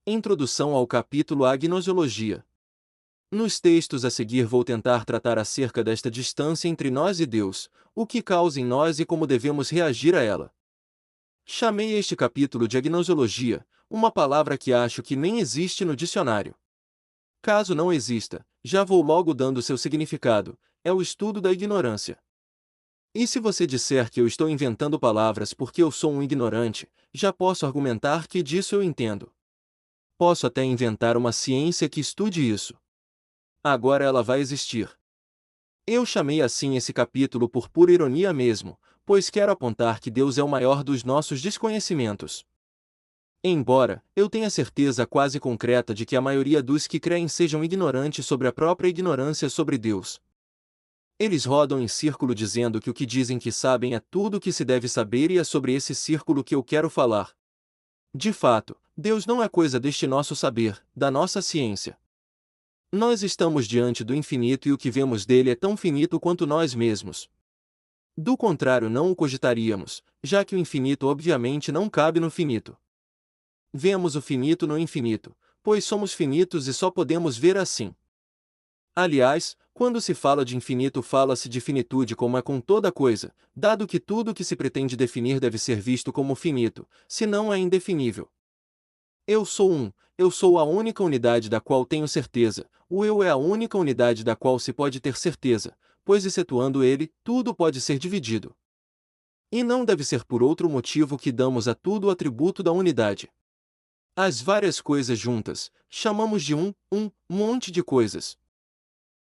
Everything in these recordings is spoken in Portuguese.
Introdução ao capítulo A Gnoseologia. Nos textos a seguir vou tentar tratar acerca desta distância entre nós e Deus, o que causa em nós e como devemos reagir a ela. Chamei este capítulo de Gnoseologia, uma palavra que acho que nem existe no dicionário. Caso não exista, já vou logo dando seu significado: é o estudo da ignorância. E se você disser que eu estou inventando palavras porque eu sou um ignorante, já posso argumentar que disso eu entendo. Posso até inventar uma ciência que estude isso. Agora ela vai existir. Eu chamei assim esse capítulo por pura ironia mesmo, pois quero apontar que Deus é o maior dos nossos desconhecimentos. Embora eu tenha certeza quase concreta de que a maioria dos que creem sejam ignorantes sobre a própria ignorância sobre Deus. Eles rodam em círculo dizendo que o que dizem que sabem é tudo o que se deve saber e é sobre esse círculo que eu quero falar. De fato, Deus não é coisa deste nosso saber, da nossa ciência. Nós estamos diante do infinito e o que vemos dele é tão finito quanto nós mesmos. Do contrário, não o cogitaríamos, já que o infinito obviamente não cabe no finito. Vemos o finito no infinito, pois somos finitos e só podemos ver assim. Aliás, quando se fala de infinito, fala-se de finitude como é com toda coisa, dado que tudo que se pretende definir deve ser visto como finito, senão é indefinível. Eu sou a única unidade da qual tenho certeza, o eu é a única unidade da qual se pode ter certeza, pois excetuando ele, tudo pode ser dividido. E não deve ser por outro motivo que damos a tudo o atributo da unidade. As várias coisas juntas, chamamos de um monte de coisas.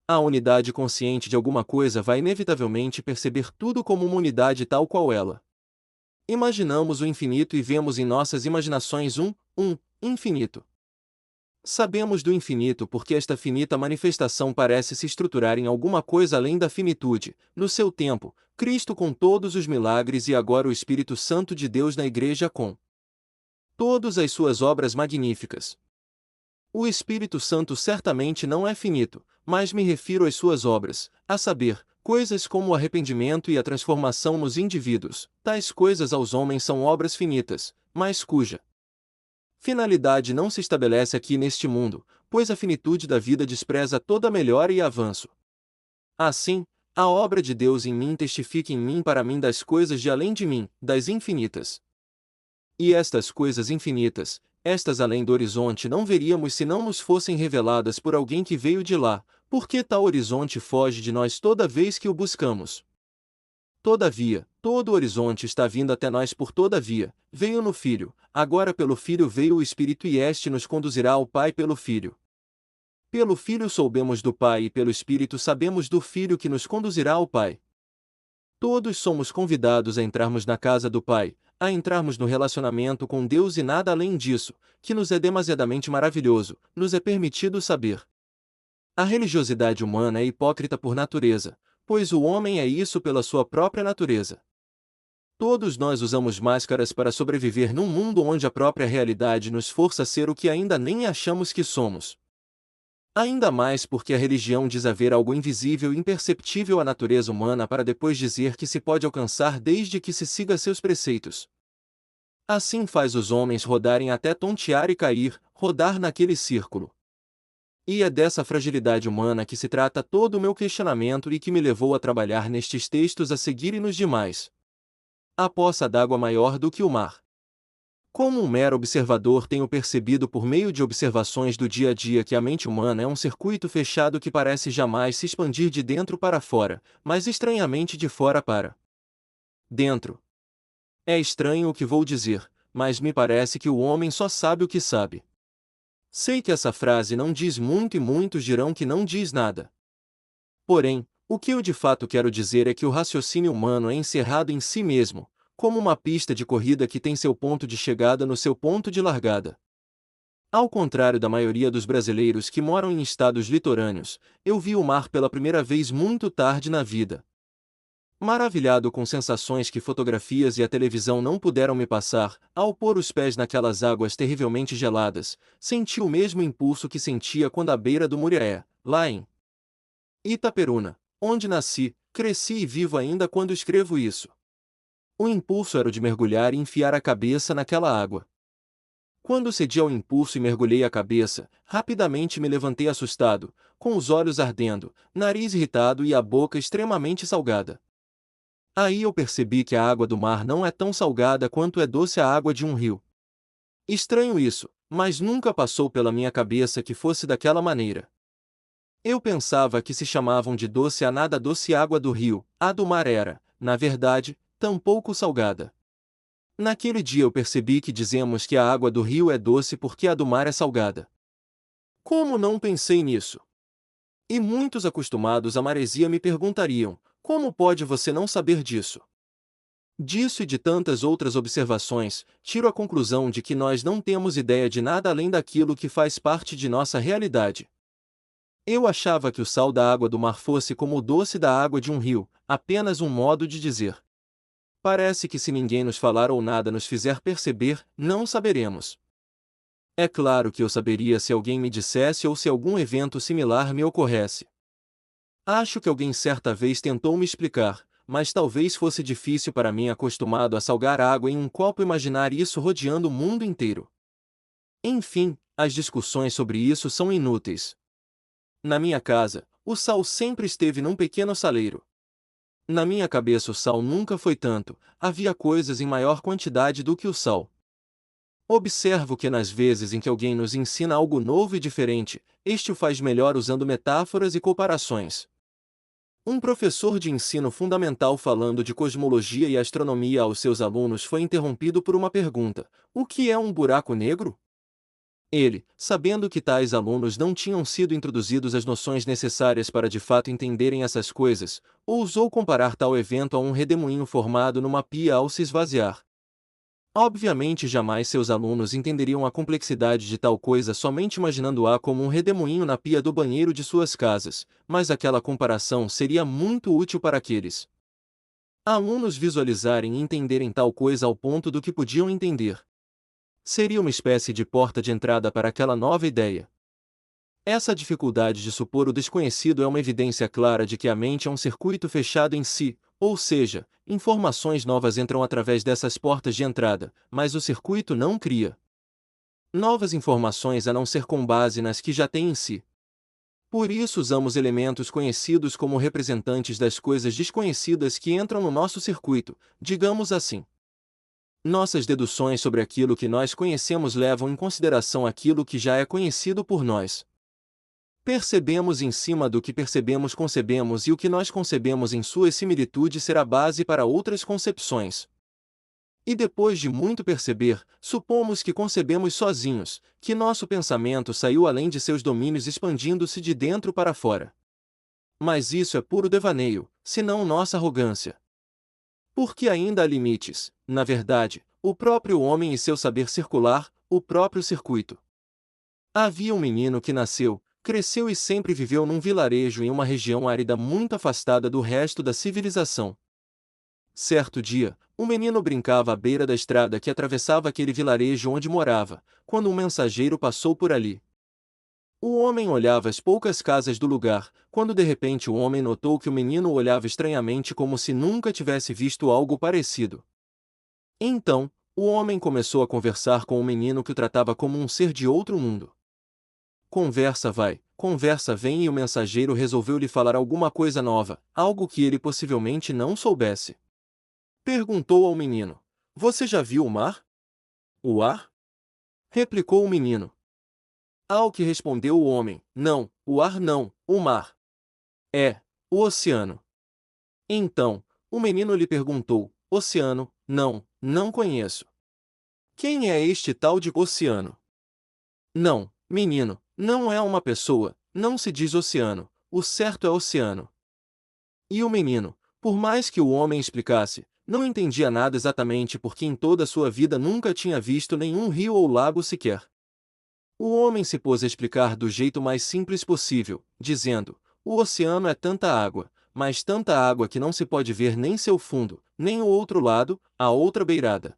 A unidade consciente de alguma coisa vai inevitavelmente perceber tudo como uma unidade tal qual ela. Imaginamos o infinito e vemos em nossas imaginações um infinito. Sabemos do infinito porque esta finita manifestação parece se estruturar em alguma coisa além da finitude, no seu tempo, Cristo com todos os milagres e agora o Espírito Santo de Deus na Igreja com todas as suas obras magníficas. O Espírito Santo certamente não é finito, mas me refiro às suas obras, a saber, coisas como o arrependimento e a transformação nos indivíduos. Tais coisas aos homens são obras finitas, mas cuja finalidade não se estabelece aqui neste mundo, pois a finitude da vida despreza toda melhora e avanço. Assim, a obra de Deus em mim testifica em mim para mim das coisas de além de mim, das infinitas. E estas coisas infinitas, estas além do horizonte não veríamos se não nos fossem reveladas por alguém que veio de lá, porque tal horizonte foge de nós toda vez que o buscamos. Todavia, todo o horizonte está vindo até nós por todavia, veio no Filho, agora pelo Filho veio o Espírito e este nos conduzirá ao Pai pelo Filho. Pelo Filho soubemos do Pai e pelo Espírito sabemos do Filho que nos conduzirá ao Pai. Todos somos convidados a entrarmos na casa do Pai, a entrarmos no relacionamento com Deus e nada além disso, que nos é demasiadamente maravilhoso, nos é permitido saber. A religiosidade humana é hipócrita por natureza, pois o homem é isso pela sua própria natureza. Todos nós usamos máscaras para sobreviver num mundo onde a própria realidade nos força a ser o que ainda nem achamos que somos. Ainda mais porque a religião diz haver algo invisível e imperceptível à natureza humana para depois dizer que se pode alcançar desde que se siga seus preceitos. Assim faz os homens rodarem até tontear e cair, rodar naquele círculo. E é dessa fragilidade humana que se trata todo o meu questionamento e que me levou a trabalhar nestes textos a seguir e nos demais. A poça d'água maior do que o mar. Como um mero observador tenho percebido por meio de observações do dia a dia que a mente humana é um circuito fechado que parece jamais se expandir de dentro para fora, mas estranhamente de fora para dentro. É estranho o que vou dizer, mas me parece que o homem só sabe o que sabe. Sei que essa frase não diz muito e muitos dirão que não diz nada. Porém, o que eu de fato quero dizer é que o raciocínio humano é encerrado em si mesmo, como uma pista de corrida que tem seu ponto de chegada no seu ponto de largada. Ao contrário da maioria dos brasileiros que moram em estados litorâneos, eu vi o mar pela primeira vez muito tarde na vida. Maravilhado com sensações que fotografias e a televisão não puderam me passar, ao pôr os pés naquelas águas terrivelmente geladas, senti o mesmo impulso que sentia quando à beira do Muriaé, lá em Itaperuna, onde nasci, cresci e vivo ainda quando escrevo isso. O impulso era o de mergulhar e enfiar a cabeça naquela água. Quando cedi ao impulso e mergulhei a cabeça, rapidamente me levantei assustado, com os olhos ardendo, nariz irritado e a boca extremamente salgada. Aí eu percebi que a água do mar não é tão salgada quanto é doce a água de um rio. Estranho isso, mas nunca passou pela minha cabeça que fosse daquela maneira. Eu pensava que se chamavam de doce a nada doce água do rio, a do mar era, na verdade, tampouco salgada. Naquele dia eu percebi que dizemos que a água do rio é doce porque a do mar é salgada. Como não pensei nisso? E muitos acostumados à maresia me perguntariam: como pode você não saber disso? Disso e de tantas outras observações, tiro a conclusão de que nós não temos ideia de nada além daquilo que faz parte de nossa realidade. Eu achava que o sal da água do mar fosse como o doce da água de um rio, apenas um modo de dizer. Parece que se ninguém nos falar ou nada nos fizer perceber, não saberemos. É claro que eu saberia se alguém me dissesse ou se algum evento similar me ocorresse. Acho que alguém certa vez tentou me explicar, mas talvez fosse difícil para mim acostumado a salgar água em um copo imaginar isso rodeando o mundo inteiro. Enfim, as discussões sobre isso são inúteis. Na minha casa, o sal sempre esteve num pequeno saleiro. Na minha cabeça o sal nunca foi tanto, havia coisas em maior quantidade do que o sal. Observo que nas vezes em que alguém nos ensina algo novo e diferente, este o faz melhor usando metáforas e comparações. Um professor de ensino fundamental falando de cosmologia e astronomia aos seus alunos foi interrompido por uma pergunta: o que é um buraco negro? Ele, sabendo que tais alunos não tinham sido introduzidos as noções necessárias para de fato entenderem essas coisas, ousou comparar tal evento a um redemoinho formado numa pia ao se esvaziar. Obviamente jamais seus alunos entenderiam a complexidade de tal coisa somente imaginando-a como um redemoinho na pia do banheiro de suas casas, mas aquela comparação seria muito útil para aqueles alunos visualizarem e entenderem tal coisa ao ponto do que podiam entender. Seria uma espécie de porta de entrada para aquela nova ideia. Essa dificuldade de supor o desconhecido é uma evidência clara de que a mente é um circuito fechado em si, ou seja, informações novas entram através dessas portas de entrada, mas o circuito não cria novas informações a não ser com base nas que já tem em si. Por isso usamos elementos conhecidos como representantes das coisas desconhecidas que entram no nosso circuito, digamos assim. Nossas deduções sobre aquilo que nós conhecemos levam em consideração aquilo que já é conhecido por nós. Percebemos em cima do que percebemos concebemos e o que nós concebemos em sua similitude será base para outras concepções. E depois de muito perceber, supomos que concebemos sozinhos, que nosso pensamento saiu além de seus domínios expandindo-se de dentro para fora. Mas isso é puro devaneio, senão nossa arrogância. Porque ainda há limites, na verdade, o próprio homem e seu saber circular, o próprio circuito. Havia um menino que nasceu, cresceu e sempre viveu num vilarejo em uma região árida muito afastada do resto da civilização. Certo dia, o menino brincava à beira da estrada que atravessava aquele vilarejo onde morava, quando um mensageiro passou por ali. O homem olhava as poucas casas do lugar, quando de repente o homem notou que o menino o olhava estranhamente como se nunca tivesse visto algo parecido. Então, o homem começou a conversar com o menino que o tratava como um ser de outro mundo. Conversa vai, conversa vem e o mensageiro resolveu lhe falar alguma coisa nova, algo que ele possivelmente não soubesse. Perguntou ao menino: Você já viu o mar? O ar? Replicou o menino. Ao que respondeu o homem: Não, o ar não, o mar. É, o oceano. Então, o menino lhe perguntou: Oceano? Não, não conheço. Quem é este tal de oceano? Não, menino, não é uma pessoa, não se diz oceano, o certo é oceano. E o menino, por mais que o homem explicasse, não entendia nada exatamente porque em toda a sua vida nunca tinha visto nenhum rio ou lago sequer. O homem se pôs a explicar do jeito mais simples possível, dizendo: o oceano é tanta água, mas tanta água que não se pode ver nem seu fundo, nem o outro lado, a outra beirada.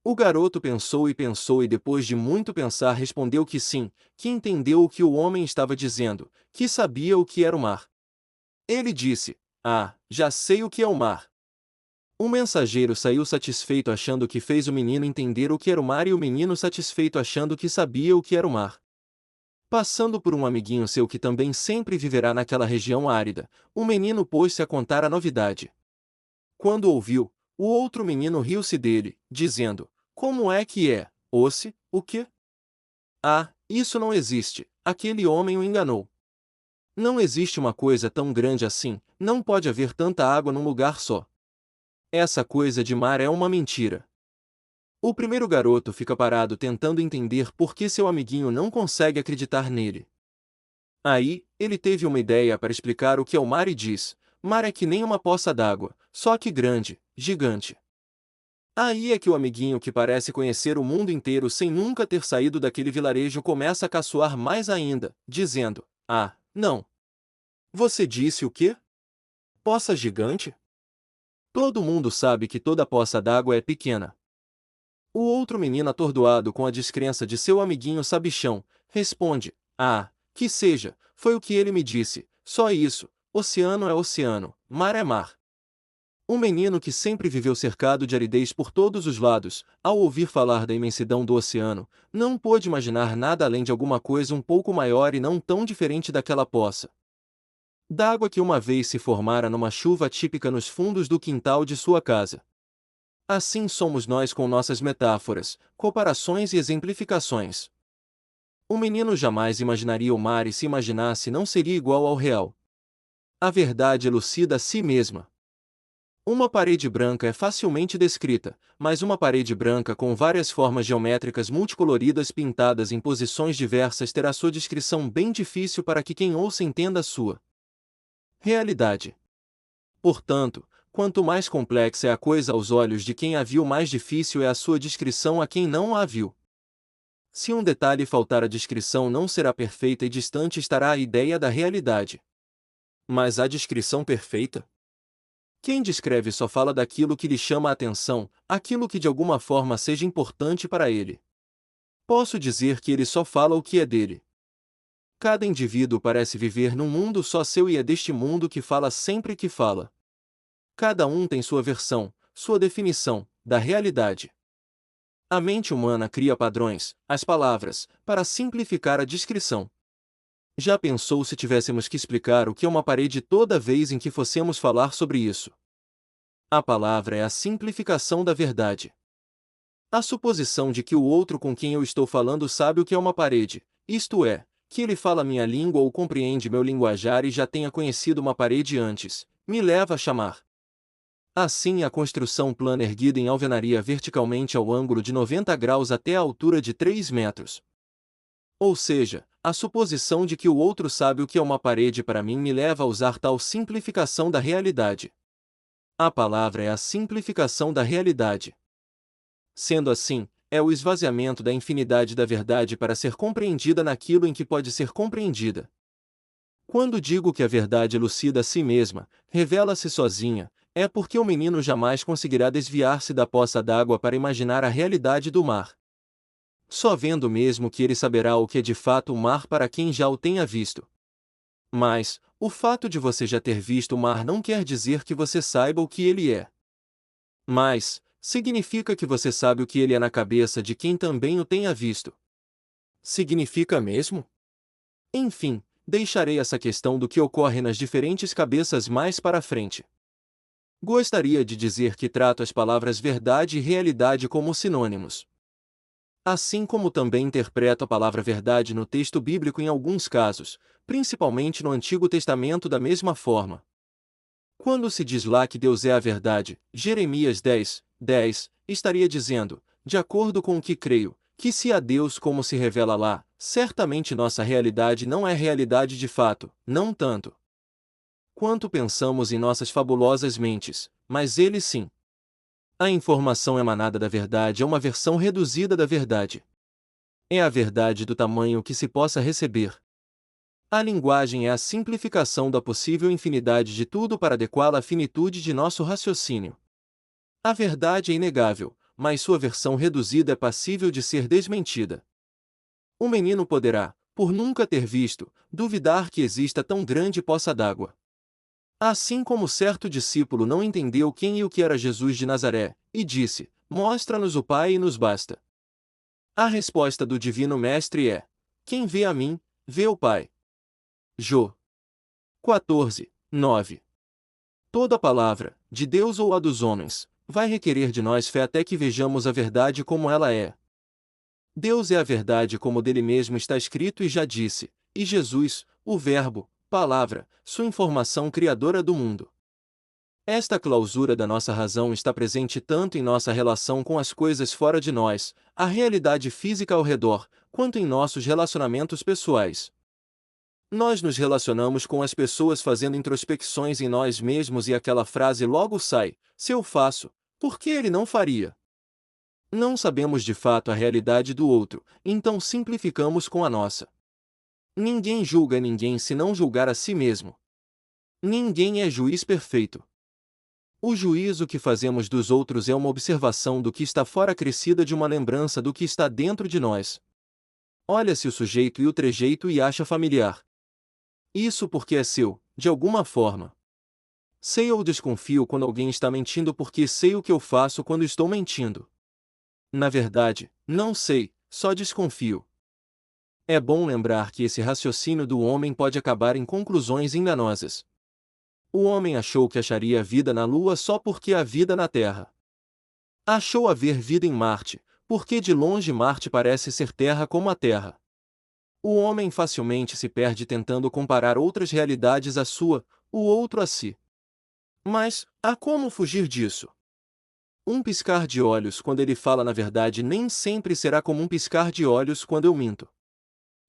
O garoto pensou e depois de muito pensar respondeu que sim, que entendeu o que o homem estava dizendo, que sabia o que era o mar. Ele disse: Ah, já sei o que é o mar. O mensageiro saiu satisfeito achando que fez o menino entender o que era o mar e o menino satisfeito achando que sabia o que era o mar. Passando por um amiguinho seu que também sempre viverá naquela região árida, o menino pôs-se a contar a novidade. Quando ouviu, o outro menino riu-se dele, dizendo: Como é que é? Ouça, o quê? Ah, isso não existe, aquele homem o enganou. Não existe uma coisa tão grande assim, não pode haver tanta água num lugar só. Essa coisa de mar é uma mentira. O primeiro garoto fica parado tentando entender por que seu amiguinho não consegue acreditar nele. Aí, ele teve uma ideia para explicar o que é o mar e diz: Mar é que nem uma poça d'água, só que grande, gigante. Aí é que o amiguinho que parece conhecer o mundo inteiro sem nunca ter saído daquele vilarejo começa a caçoar mais ainda, dizendo: Ah, não. Você disse o quê? Poça gigante? Todo mundo sabe que toda poça d'água é pequena. O outro menino atordoado com a descrença de seu amiguinho sabichão, responde: Ah, que seja, foi o que ele me disse, só isso, oceano é oceano, mar é mar. Um menino que sempre viveu cercado de aridez por todos os lados, ao ouvir falar da imensidão do oceano, não pôde imaginar nada além de alguma coisa um pouco maior e não tão diferente daquela poça d'água que uma vez se formara numa chuva típica nos fundos do quintal de sua casa. Assim somos nós com nossas metáforas, comparações e exemplificações. O menino jamais imaginaria o mar e se imaginasse não seria igual ao real. A verdade elucida a si mesma. Uma parede branca é facilmente descrita, mas uma parede branca com várias formas geométricas multicoloridas pintadas em posições diversas terá sua descrição bem difícil para que quem ouça entenda a sua realidade. Portanto, quanto mais complexa é a coisa aos olhos de quem a viu, mais difícil é a sua descrição a quem não a viu. Se um detalhe faltar, a descrição não será perfeita e distante estará a ideia da realidade. Mas a descrição perfeita? Quem descreve só fala daquilo que lhe chama a atenção, aquilo que de alguma forma seja importante para ele. Posso dizer que ele só fala o que é dele. Cada indivíduo parece viver num mundo só seu e é deste mundo que fala sempre que fala. Cada um tem sua versão, sua definição, da realidade. A mente humana cria padrões, as palavras, para simplificar a descrição. Já pensou se tivéssemos que explicar o que é uma parede toda vez em que fossemos falar sobre isso? A palavra é a simplificação da verdade. A suposição de que o outro com quem eu estou falando sabe o que é uma parede, isto é, que ele fala minha língua ou compreende meu linguajar e já tenha conhecido uma parede antes, me leva a chamar. Assim, a construção plana erguida em alvenaria verticalmente ao ângulo de 90 graus até a altura de 3 metros. Ou seja, a suposição de que o outro sabe o que é uma parede para mim me leva a usar tal simplificação da realidade. A palavra é a simplificação da realidade. Sendo assim, é o esvaziamento da infinidade da verdade para ser compreendida naquilo em que pode ser compreendida. Quando digo que a verdade elucida a si mesma, revela-se sozinha, é porque o menino jamais conseguirá desviar-se da poça d'água para imaginar a realidade do mar. Só vendo mesmo que ele saberá o que é de fato o mar para quem já o tenha visto. Mas, o fato de você já ter visto o mar não quer dizer que você saiba o que ele é. Mas, significa que você sabe o que ele é na cabeça de quem também o tenha visto. Significa mesmo? Enfim, deixarei essa questão do que ocorre nas diferentes cabeças mais para frente. Gostaria de dizer que trato as palavras verdade e realidade como sinônimos. Assim como também interpreto a palavra verdade no texto bíblico em alguns casos, principalmente no Antigo Testamento da mesma forma. Quando se diz lá que Deus é a verdade, Jeremias 10:10, estaria dizendo, de acordo com o que creio, que se há Deus como se revela lá, certamente nossa realidade não é realidade de fato, não tanto quanto pensamos em nossas fabulosas mentes, mas ele sim. A informação emanada da verdade é uma versão reduzida da verdade. É a verdade do tamanho que se possa receber. A linguagem é a simplificação da possível infinidade de tudo para adequá-la à finitude de nosso raciocínio. A verdade é inegável, mas sua versão reduzida é passível de ser desmentida. O menino poderá, por nunca ter visto, duvidar que exista tão grande poça d'água. Assim como certo discípulo não entendeu quem e o que era Jesus de Nazaré, e disse: Mostra-nos o Pai e nos basta. A resposta do Divino Mestre é: Quem vê a mim, vê o Pai. Jô 14, 9. Toda palavra, de Deus ou a dos homens, vai requerer de nós fé até que vejamos a verdade como ela é. Deus é a verdade como dele mesmo está escrito e já disse, e Jesus, o Verbo, palavra, sua informação criadora do mundo. Esta clausura da nossa razão está presente tanto em nossa relação com as coisas fora de nós, a realidade física ao redor, quanto em nossos relacionamentos pessoais. Nós nos relacionamos com as pessoas fazendo introspecções em nós mesmos e aquela frase logo sai: se eu faço, por que ele não faria? Não sabemos de fato a realidade do outro, então simplificamos com a nossa. Ninguém julga ninguém se não julgar a si mesmo. Ninguém é juiz perfeito. O juízo que fazemos dos outros é uma observação do que está fora acrescida de uma lembrança do que está dentro de nós. Olha-se o sujeito e o trejeito e acha familiar. Isso porque é seu, de alguma forma. Sei ou desconfio quando alguém está mentindo porque sei o que eu faço quando estou mentindo. Na verdade, não sei, só desconfio. É bom lembrar que esse raciocínio do homem pode acabar em conclusões enganosas. O homem achou que acharia vida na Lua só porque há vida na Terra. Achou haver vida em Marte, porque de longe Marte parece ser Terra como a Terra. O homem facilmente se perde tentando comparar outras realidades à sua, o outro a si. Mas, há como fugir disso? Um piscar de olhos quando ele fala na verdade nem sempre será como um piscar de olhos quando eu minto.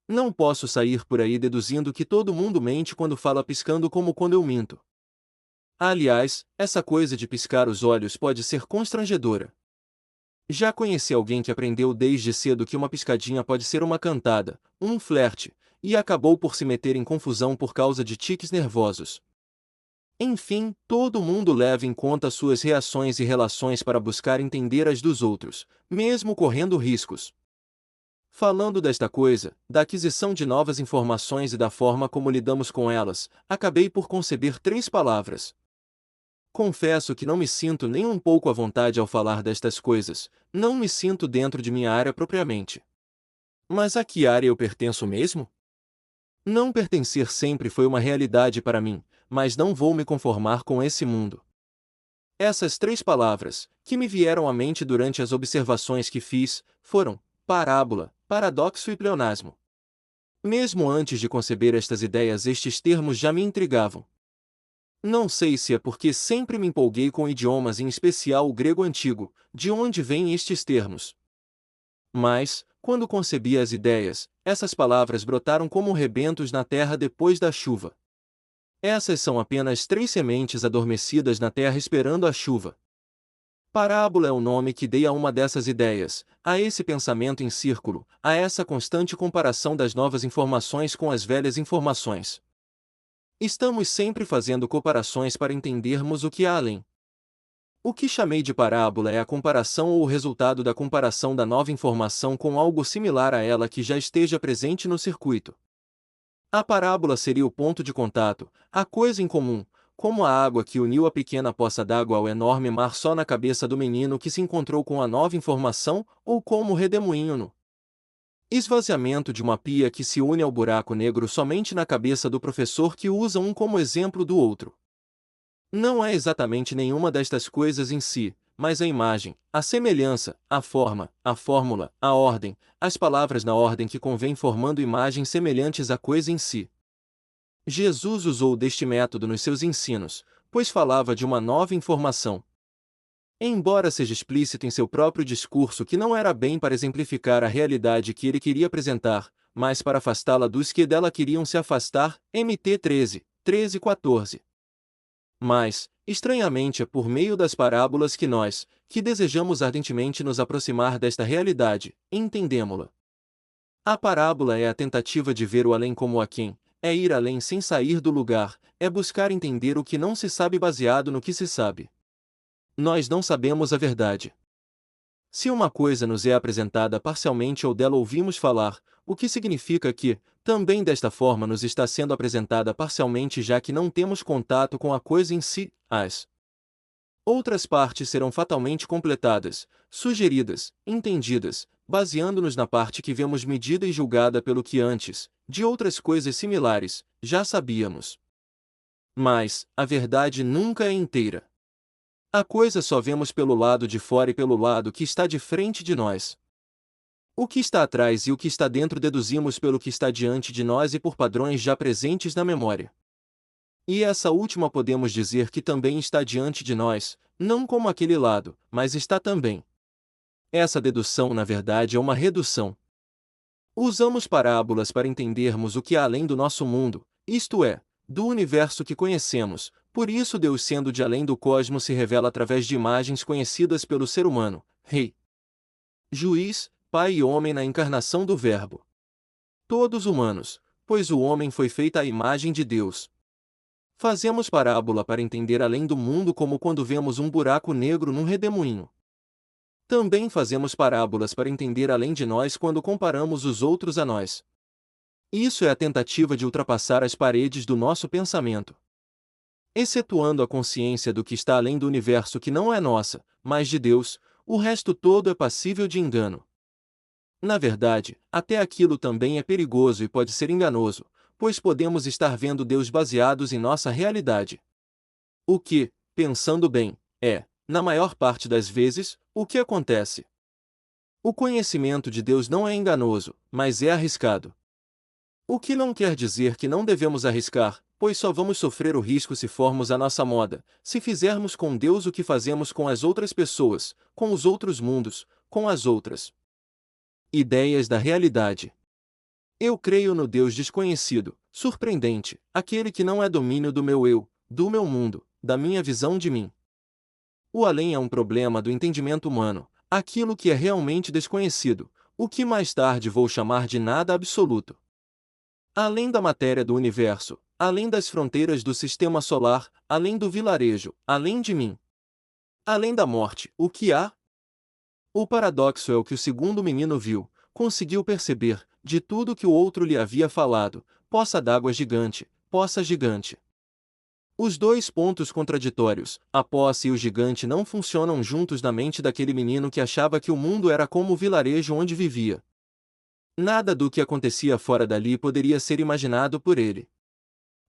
Não posso sair por aí deduzindo que todo mundo mente quando fala piscando como quando eu minto. Aliás, essa coisa de piscar os olhos pode ser constrangedora. Já conheci alguém que aprendeu desde cedo que uma piscadinha pode ser uma cantada, um flerte, e acabou por se meter em confusão por causa de tiques nervosos. Enfim, todo mundo leva em conta suas reações e relações para buscar entender as dos outros, mesmo correndo riscos. Falando desta coisa, da aquisição de novas informações e da forma como lidamos com elas, acabei por conceber 3 palavras. Confesso que não me sinto nem um pouco à vontade ao falar destas coisas, não me sinto dentro de minha área propriamente. Mas a que área eu pertenço mesmo? Não pertencer sempre foi uma realidade para mim, mas não vou me conformar com esse mundo. Essas 3 palavras, que me vieram à mente durante as observações que fiz, foram parábola, paradoxo e pleonasmo. Mesmo antes de conceber estas ideias, estes termos já me intrigavam. Não sei se é porque sempre me empolguei com idiomas, em especial o grego antigo, de onde vêm estes termos. Mas, quando concebi as ideias, essas palavras brotaram como rebentos na terra depois da chuva. Essas são apenas 3 sementes adormecidas na terra esperando a chuva. Parábola é o nome que dei a uma dessas ideias, a esse pensamento em círculo, a essa constante comparação das novas informações com as velhas informações. Estamos sempre fazendo comparações para entendermos o que há além. O que chamei de parábola é a comparação ou o resultado da comparação da nova informação com algo similar a ela que já esteja presente no circuito. A parábola seria o ponto de contato, a coisa em comum, como a água que uniu a pequena poça d'água ao enorme mar só na cabeça do menino que se encontrou com a nova informação, ou como o redemoinho no esvaziamento de uma pia que se une ao buraco negro somente na cabeça do professor que usa um como exemplo do outro. Não é exatamente nenhuma destas coisas em si, mas a imagem, a semelhança, a forma, a fórmula, a ordem, as palavras na ordem que convém formando imagens semelhantes à coisa em si. Jesus usou deste método nos seus ensinos, pois falava de uma nova informação. Embora seja explícito em seu próprio discurso que não era bem para exemplificar a realidade que ele queria apresentar, mas para afastá-la dos que dela queriam se afastar, MT 13:14. Mas, estranhamente é por meio das parábolas que nós, que desejamos ardentemente nos aproximar desta realidade, entendemo-la. A parábola é a tentativa de ver o além como aquém, é ir além sem sair do lugar, é buscar entender o que não se sabe baseado no que se sabe. Nós não sabemos a verdade. Se uma coisa nos é apresentada parcialmente ou dela ouvimos falar, o que significa que, também desta forma nos está sendo apresentada parcialmente já que não temos contato com a coisa em si, as outras partes serão fatalmente completadas, sugeridas, entendidas, baseando-nos na parte que vemos medida e julgada pelo que antes, de outras coisas similares, já sabíamos. Mas, a verdade nunca é inteira. A coisa só vemos pelo lado de fora e pelo lado que está de frente de nós. O que está atrás e o que está dentro deduzimos pelo que está diante de nós e por padrões já presentes na memória. E essa última podemos dizer que também está diante de nós, não como aquele lado, mas está também. Essa dedução, na verdade, é uma redução. Usamos parábolas para entendermos o que há além do nosso mundo, isto é, do universo que conhecemos, por isso Deus sendo de além do cosmos se revela através de imagens conhecidas pelo ser humano, rei, juiz, pai e homem na encarnação do Verbo. Todos humanos, pois o homem foi feito à imagem de Deus. Fazemos parábola para entender além do mundo como quando vemos um buraco negro num redemoinho. Também fazemos parábolas para entender além de nós quando comparamos os outros a nós. Isso é a tentativa de ultrapassar as paredes do nosso pensamento. Excetuando a consciência do que está além do universo que não é nossa, mas de Deus, o resto todo é passível de engano. Na verdade, até aquilo também é perigoso e pode ser enganoso, pois podemos estar vendo Deus baseados em nossa realidade. O que, pensando bem, é, na maior parte das vezes, o que acontece. O conhecimento de Deus não é enganoso, mas é arriscado. O que não quer dizer que não devemos arriscar, pois só vamos sofrer o risco se formos à nossa moda, se fizermos com Deus o que fazemos com as outras pessoas, com os outros mundos, com as outras ideias da realidade. Eu creio no Deus desconhecido, surpreendente, aquele que não é domínio do meu eu, do meu mundo, da minha visão de mim. O além é um problema do entendimento humano, aquilo que é realmente desconhecido, o que mais tarde vou chamar de nada absoluto. Além da matéria do universo, além das fronteiras do sistema solar, além do vilarejo, além de mim. Além da morte, o que há? O paradoxo é o que o segundo menino viu, conseguiu perceber, de tudo que o outro lhe havia falado, poça d'água gigante, poça gigante. Os dois pontos contraditórios, a poça e o gigante não funcionam juntos na mente daquele menino que achava que o mundo era como o vilarejo onde vivia. Nada do que acontecia fora dali poderia ser imaginado por ele.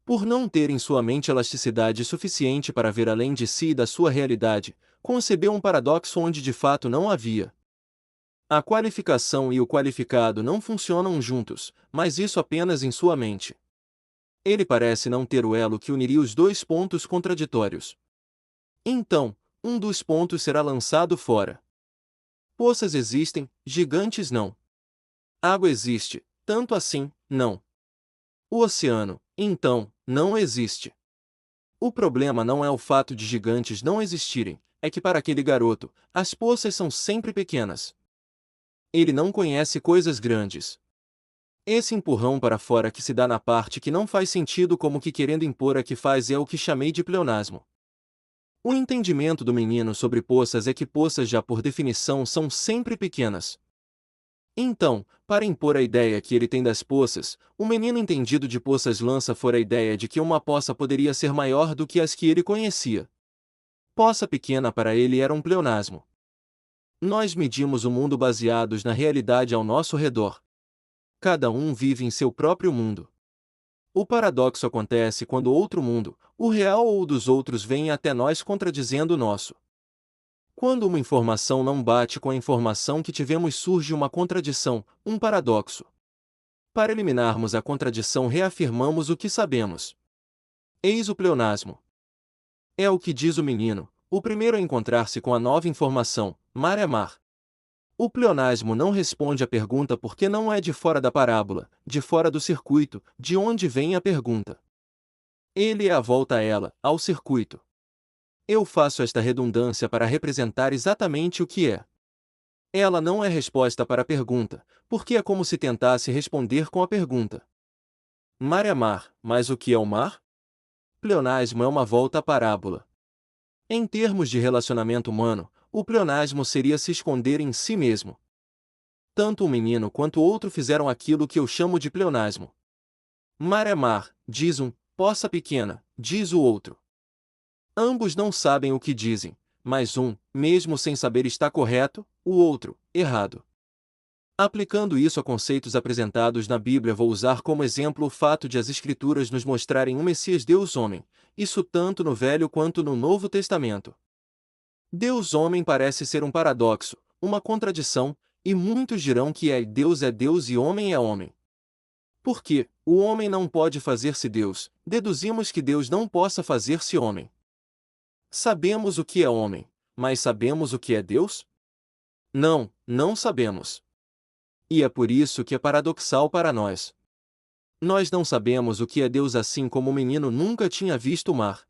Por não ter em sua mente elasticidade suficiente para ver além de si e da sua realidade, concebeu um paradoxo onde de fato não havia. A qualificação e o qualificado não funcionam juntos, mas isso apenas em sua mente. Ele parece não ter o elo que uniria os dois pontos contraditórios. Então, um dos pontos será lançado fora. Poças existem, gigantes não. Água existe, tanto assim, não. O oceano, então, não existe. O problema não é o fato de gigantes não existirem, é que para aquele garoto, as poças são sempre pequenas. Ele não conhece coisas grandes. Esse empurrão para fora que se dá na parte que não faz sentido como que querendo impor a que faz é o que chamei de pleonasmo. O entendimento do menino sobre poças é que poças já por definição são sempre pequenas. Então, para impor a ideia que ele tem das poças, o menino entendido de poças lança fora a ideia de que uma poça poderia ser maior do que as que ele conhecia. Poça pequena para ele era um pleonasmo. Nós medimos o mundo baseados na realidade ao nosso redor. Cada um vive em seu próprio mundo. O paradoxo acontece quando outro mundo, o real ou o dos outros, vem até nós contradizendo o nosso. Quando uma informação não bate com a informação que tivemos, surge uma contradição, um paradoxo. Para eliminarmos a contradição, reafirmamos o que sabemos. Eis o pleonasmo. É o que diz o menino, o primeiro a encontrar-se com a nova informação, mar é mar. O pleonasmo não responde à pergunta porque não é de fora da parábola, de fora do circuito, de onde vem a pergunta. Ele é a volta a ela, ao circuito. Eu faço esta redundância para representar exatamente o que é. Ela não é resposta para a pergunta, porque é como se tentasse responder com a pergunta. Mar é mar, mas o que é o mar? Pleonasmo é uma volta à parábola. Em termos de relacionamento humano, o pleonasmo seria se esconder em si mesmo. Tanto um menino quanto outro fizeram aquilo que eu chamo de pleonasmo. Mar é mar, diz um, poça pequena, diz o outro. Ambos não sabem o que dizem, mas um, mesmo sem saber, está correto, o outro, errado. Aplicando isso a conceitos apresentados na Bíblia, vou usar como exemplo o fato de as Escrituras nos mostrarem um Messias Deus-homem, isso tanto no Velho quanto no Novo Testamento. Deus-homem parece ser um paradoxo, uma contradição, e muitos dirão que Deus e homem é homem. Porque o homem não pode fazer-se Deus, deduzimos que Deus não possa fazer-se homem. Sabemos o que é homem, mas sabemos o que é Deus? Não, não sabemos. E é por isso que é paradoxal para nós. Nós não sabemos o que é Deus, assim como o menino nunca tinha visto o mar.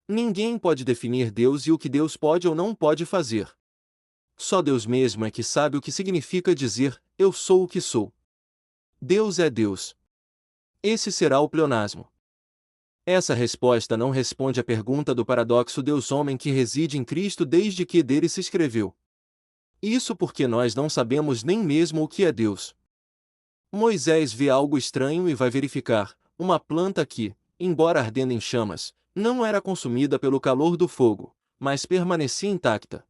Ninguém pode definir Deus e o que Deus pode ou não pode fazer. Só Deus mesmo é que sabe o que significa dizer, eu sou o que sou. Deus é Deus. Esse será o pleonasmo. Essa resposta não responde à pergunta do paradoxo Deus-homem que reside em Cristo desde que dele se escreveu. Isso porque nós não sabemos nem mesmo o que é Deus. Moisés vê algo estranho e vai verificar, uma planta que, embora ardendo em chamas, não era consumida pelo calor do fogo, mas permanecia intacta.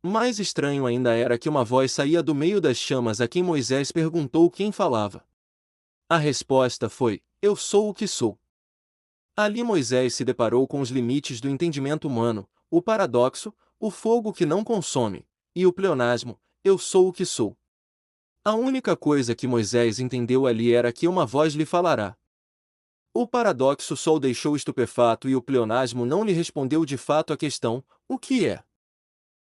Mais estranho ainda era que uma voz saía do meio das chamas a quem Moisés perguntou quem falava. A resposta foi, eu sou o que sou. Ali Moisés se deparou com os limites do entendimento humano, o paradoxo, o fogo que não consome, e o pleonasmo, eu sou o que sou. A única coisa que Moisés entendeu ali era que uma voz lhe falará. O paradoxo só o deixou estupefato e o pleonasmo não lhe respondeu de fato a questão, o que é?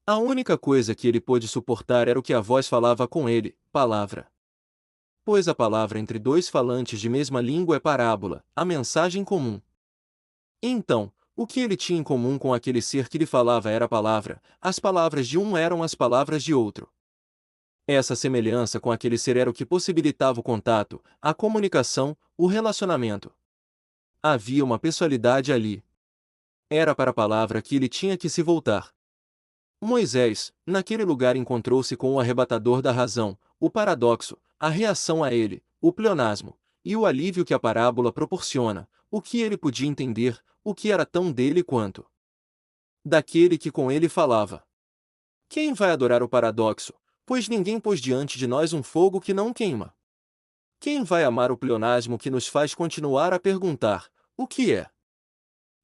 A única coisa que ele pôde suportar era o que a voz falava com ele, palavra. Pois a palavra entre dois falantes de mesma língua é parábola, a mensagem comum. Então, o que ele tinha em comum com aquele ser que lhe falava era a palavra, as palavras de um eram as palavras de outro. Essa semelhança com aquele ser era o que possibilitava o contato, a comunicação, o relacionamento. Havia uma pessoalidade ali. Era para a palavra que ele tinha que se voltar. Moisés, naquele lugar, encontrou-se com o arrebatador da razão, o paradoxo, a reação a ele, o pleonasmo, e o alívio que a parábola proporciona, o que ele podia entender, o que era tão dele quanto daquele que com ele falava. Quem vai adorar o paradoxo, pois ninguém pôs diante de nós um fogo que não queima? Quem vai amar o pleonasmo que nos faz continuar a perguntar, o que é?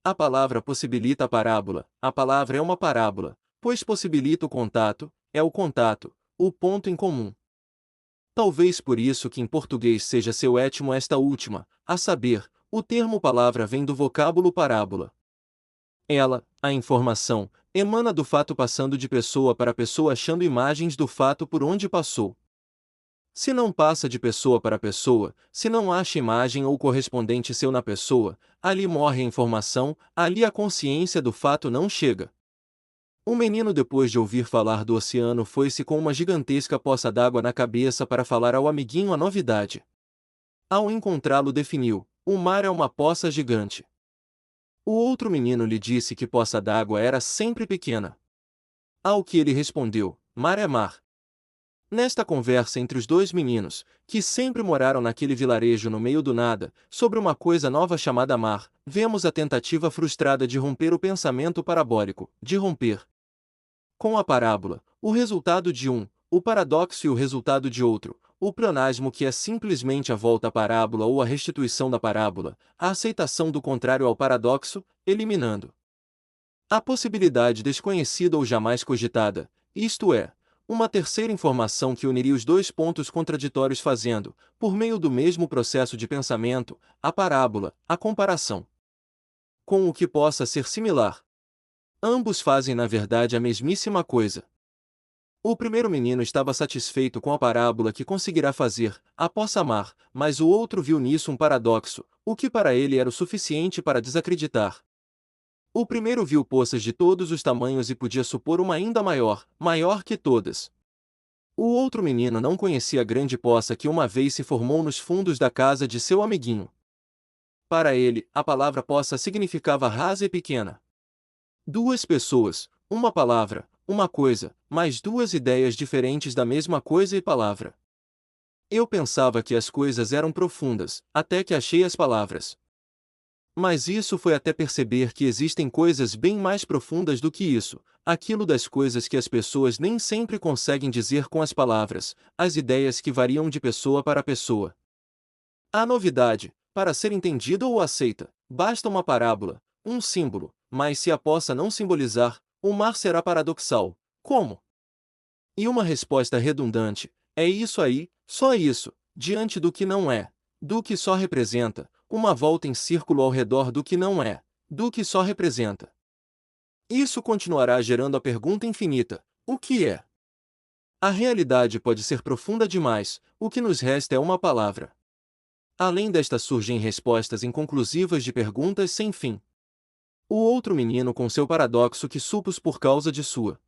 A palavra possibilita a parábola, a palavra é uma parábola, pois possibilita o contato, é o contato, o ponto em comum. Talvez por isso que em português seja seu étimo esta última, a saber, o termo palavra vem do vocábulo parábola. Ela, a informação, emana do fato passando de pessoa para pessoa achando imagens do fato por onde passou. Se não passa de pessoa para pessoa, se não acha imagem ou correspondente seu na pessoa, ali morre a informação, ali a consciência do fato não chega. O menino, depois de ouvir falar do oceano, foi-se com uma gigantesca poça d'água na cabeça para falar ao amiguinho a novidade. Ao encontrá-lo, definiu: o mar é uma poça gigante. O outro menino lhe disse que poça d'água era sempre pequena. Ao que ele respondeu: mar é mar. Nesta conversa entre os dois meninos, que sempre moraram naquele vilarejo no meio do nada, sobre uma coisa nova chamada mar, vemos a tentativa frustrada de romper o pensamento parabólico, de romper com a parábola, o resultado de um, o paradoxo e o resultado de outro, o pleonasmo que é simplesmente a volta à parábola ou a restituição da parábola, a aceitação do contrário ao paradoxo, eliminando a possibilidade desconhecida ou jamais cogitada, isto é, uma terceira informação que uniria os dois pontos contraditórios fazendo, por meio do mesmo processo de pensamento, a parábola, a comparação com o que possa ser similar. Ambos fazem na verdade a mesmíssima coisa. O primeiro menino estava satisfeito com a parábola que conseguirá fazer, a poça mar, mas o outro viu nisso um paradoxo, o que para ele era o suficiente para desacreditar. O primeiro viu poças de todos os tamanhos e podia supor uma ainda maior, maior que todas. O outro menino não conhecia a grande poça que uma vez se formou nos fundos da casa de seu amiguinho. Para ele, a palavra poça significava rasa e pequena. Duas pessoas, uma palavra, uma coisa, mas duas ideias diferentes da mesma coisa e palavra. Eu pensava que as coisas eram profundas, até que achei as palavras. Mas isso foi até perceber que existem coisas bem mais profundas do que isso, aquilo das coisas que as pessoas nem sempre conseguem dizer com as palavras, as ideias que variam de pessoa para pessoa. A novidade, para ser entendida ou aceita, basta uma parábola, um símbolo, mas se a possa não simbolizar, o mar será paradoxal. Como? E uma resposta redundante, é isso aí, só isso, diante do que não é, do que só representa, uma volta em círculo ao redor do que não é, do que só representa. Isso continuará gerando a pergunta infinita: o que é? A realidade pode ser profunda demais, o que nos resta é uma palavra. Além desta surgem respostas inconclusivas de perguntas sem fim. O outro menino com seu paradoxo que supus por causa de sua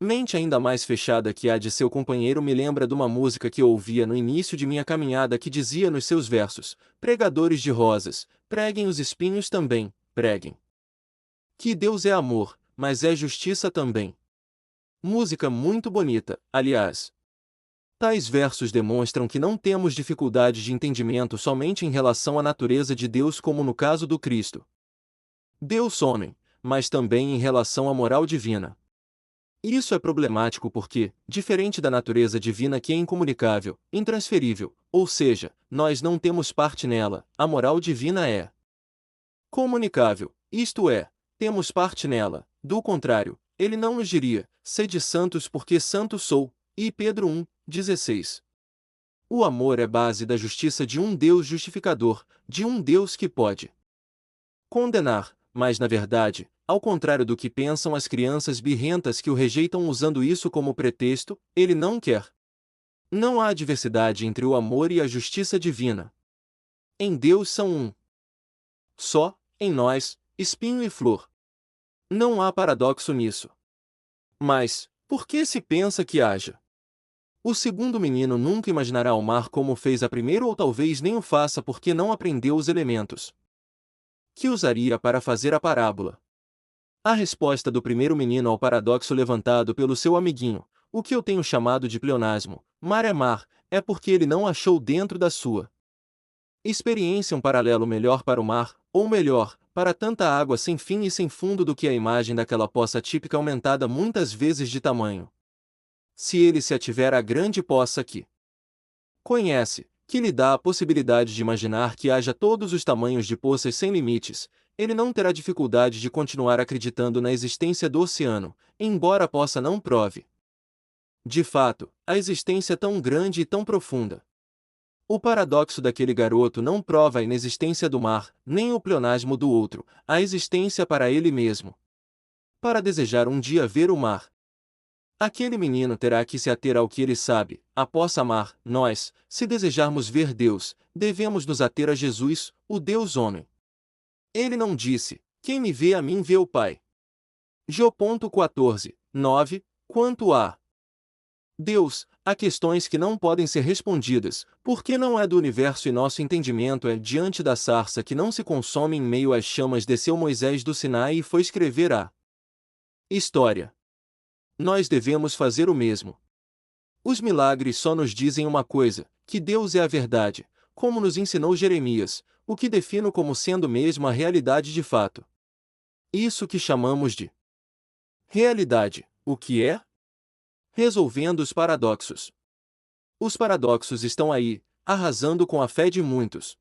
mente ainda mais fechada que a de seu companheiro me lembra de uma música que eu ouvia no início de minha caminhada que dizia nos seus versos: pregadores de rosas, preguem os espinhos também, preguem. Que Deus é amor, mas é justiça também. Música muito bonita, aliás. Tais versos demonstram que não temos dificuldade de entendimento somente em relação à natureza de Deus como no caso do Cristo. Deus homem, mas também em relação à moral divina. Isso é problemático porque, diferente da natureza divina que é incomunicável, intransferível, ou seja, nós não temos parte nela, a moral divina é comunicável, isto é, temos parte nela, do contrário, ele não nos diria, sede santos porque santo sou, e Pedro 1:16. O amor é base da justiça de um Deus justificador, de um Deus que pode condenar, mas na verdade, ao contrário do que pensam as crianças birrentas que o rejeitam usando isso como pretexto, ele não quer. Não há diversidade entre o amor e a justiça divina. Em Deus são um só, em nós, espinho e flor. Não há paradoxo nisso. Mas, por que se pensa que haja? O segundo menino nunca imaginará o mar como fez a primeiro ou talvez nem o faça porque não aprendeu os elementos que usaria para fazer a parábola. A resposta do primeiro menino ao paradoxo levantado pelo seu amiguinho, o que eu tenho chamado de pleonasmo, mar é mar, é porque ele não achou dentro da sua experiência um paralelo melhor para o mar, ou melhor, para tanta água sem fim e sem fundo do que a imagem daquela poça típica aumentada muitas vezes de tamanho. Se ele se ativer à grande poça que conhece, que lhe dá a possibilidade de imaginar que haja todos os tamanhos de poças sem limites, ele não terá dificuldade de continuar acreditando na existência do oceano, embora a poça não prove de fato, a existência tão grande e tão profunda. O paradoxo daquele garoto não prova a inexistência do mar, nem o pleonasmo do outro, a existência para ele mesmo. Para desejar um dia ver o mar, aquele menino terá que se ater ao que ele sabe, a poça mar. Nós, se desejarmos ver Deus, devemos nos ater a Jesus, o Deus homem. Ele não disse: quem me vê a mim vê o Pai. Jó 14:9. Quanto a Deus, há questões que não podem ser respondidas, porque não é do universo e nosso entendimento é diante da sarça que não se consome em meio às chamas desceu Moisés do Sinai e foi escrever a história. Nós devemos fazer o mesmo. Os milagres só nos dizem uma coisa, que Deus é a verdade, como nos ensinou Jeremias, o que defino como sendo mesmo a realidade de fato. Isso que chamamos de realidade, o que é? Resolvendo os paradoxos. Os paradoxos estão aí, arrasando com a fé de muitos.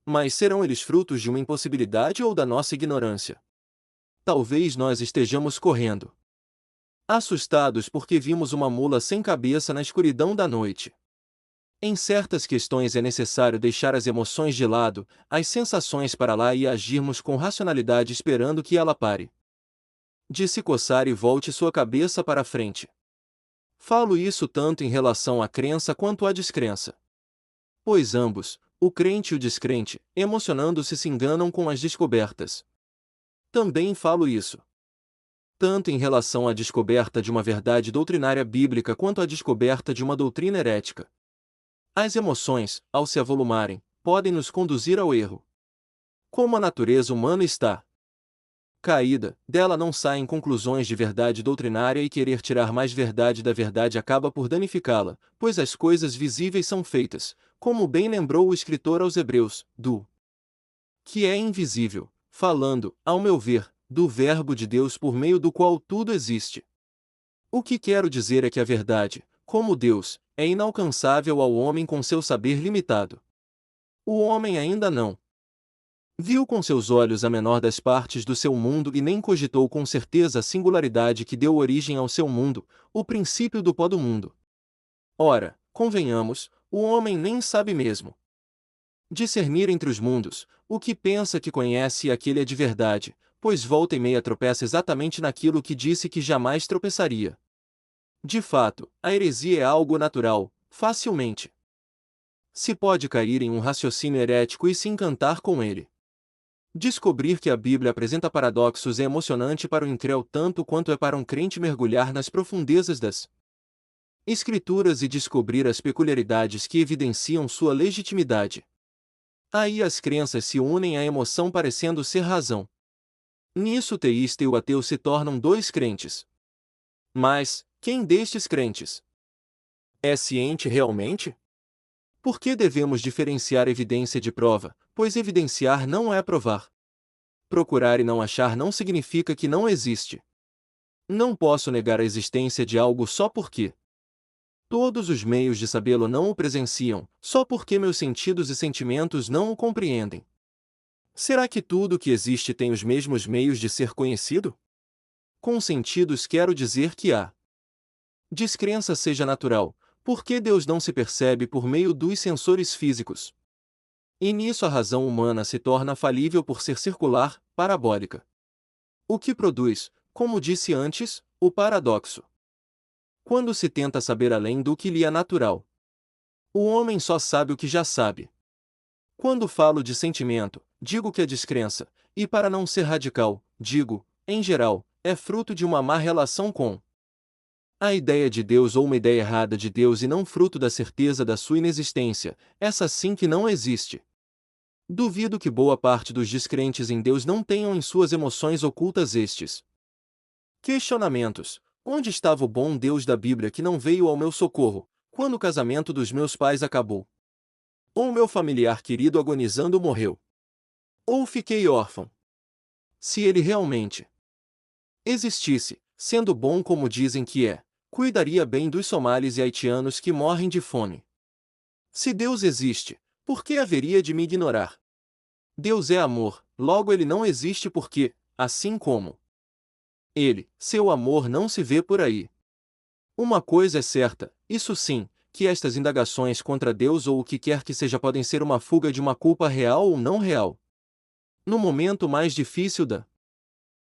Mas serão eles frutos de uma impossibilidade ou da nossa ignorância? Talvez nós estejamos correndo assustados porque vimos uma mula sem cabeça na escuridão da noite. Em certas questões é necessário deixar as emoções de lado, as sensações para lá e agirmos com racionalidade esperando que ela pare de se coçar e volte sua cabeça para frente. Falo isso tanto em relação à crença quanto à descrença. Pois ambos, o crente e o descrente, emocionando-se se enganam com as descobertas. Também falo isso tanto em relação à descoberta de uma verdade doutrinária bíblica quanto à descoberta de uma doutrina herética. As emoções, ao se avolumarem, podem nos conduzir ao erro. Como a natureza humana está caída, dela não saem conclusões de verdade doutrinária e querer tirar mais verdade da verdade acaba por danificá-la, pois as coisas visíveis são feitas, como bem lembrou o escritor aos Hebreus, do que é invisível, falando, ao meu ver, do Verbo de Deus por meio do qual tudo existe. O que quero dizer é que a verdade, como Deus, é inalcançável ao homem com seu saber limitado. O homem ainda não viu com seus olhos a menor das partes do seu mundo e nem cogitou com certeza a singularidade que deu origem ao seu mundo, o princípio do pó do mundo. Ora, convenhamos, o homem nem sabe mesmo discernir entre os mundos, o que pensa que conhece e aquele é de verdade, pois volta e meia tropeça exatamente naquilo que disse que jamais tropeçaria. De fato, a heresia é algo natural, facilmente se pode cair em um raciocínio herético e se encantar com ele. Descobrir que a Bíblia apresenta paradoxos é emocionante para o incréu tanto quanto é para um crente mergulhar nas profundezas das Escrituras e descobrir as peculiaridades que evidenciam sua legitimidade. Aí as crenças se unem à emoção parecendo ser razão. Nisso o teísta e o ateu se tornam dois crentes. Mas, quem destes crentes é ciente realmente? Por que devemos diferenciar evidência de prova, pois evidenciar não é provar. Procurar e não achar não significa que não existe. Não posso negar a existência de algo só porque todos os meios de sabê-lo não o presenciam, só porque meus sentidos e sentimentos não o compreendem. Será que tudo que existe tem os mesmos meios de ser conhecido? Com sentidos quero dizer que a descrença seja natural, porque Deus não se percebe por meio dos sensores físicos. E nisso a razão humana se torna falível por ser circular, parabólica. O que produz, como disse antes, o paradoxo. Quando se tenta saber além do que lhe é natural, o homem só sabe o que já sabe. Quando falo de sentimento, digo que a descrença, e para não ser radical, digo, em geral, é fruto de uma má relação com a ideia de Deus ou uma ideia errada de Deus e não fruto da certeza da sua inexistência, essa sim que não existe. Duvido que boa parte dos descrentes em Deus não tenham em suas emoções ocultas estes questionamentos. Onde estava o bom Deus da Bíblia que não veio ao meu socorro, quando o casamento dos meus pais acabou? Ou meu familiar querido agonizando morreu? Ou fiquei órfão? Se ele realmente existisse, sendo bom como dizem que é, cuidaria bem dos somalis e haitianos que morrem de fome. Se Deus existe, por que haveria de me ignorar? Deus é amor, logo ele não existe porque, assim como ele, seu amor não se vê por aí. Uma coisa é certa, isso sim, que estas indagações contra Deus ou o que quer que seja podem ser uma fuga de uma culpa real ou não real. No momento mais difícil da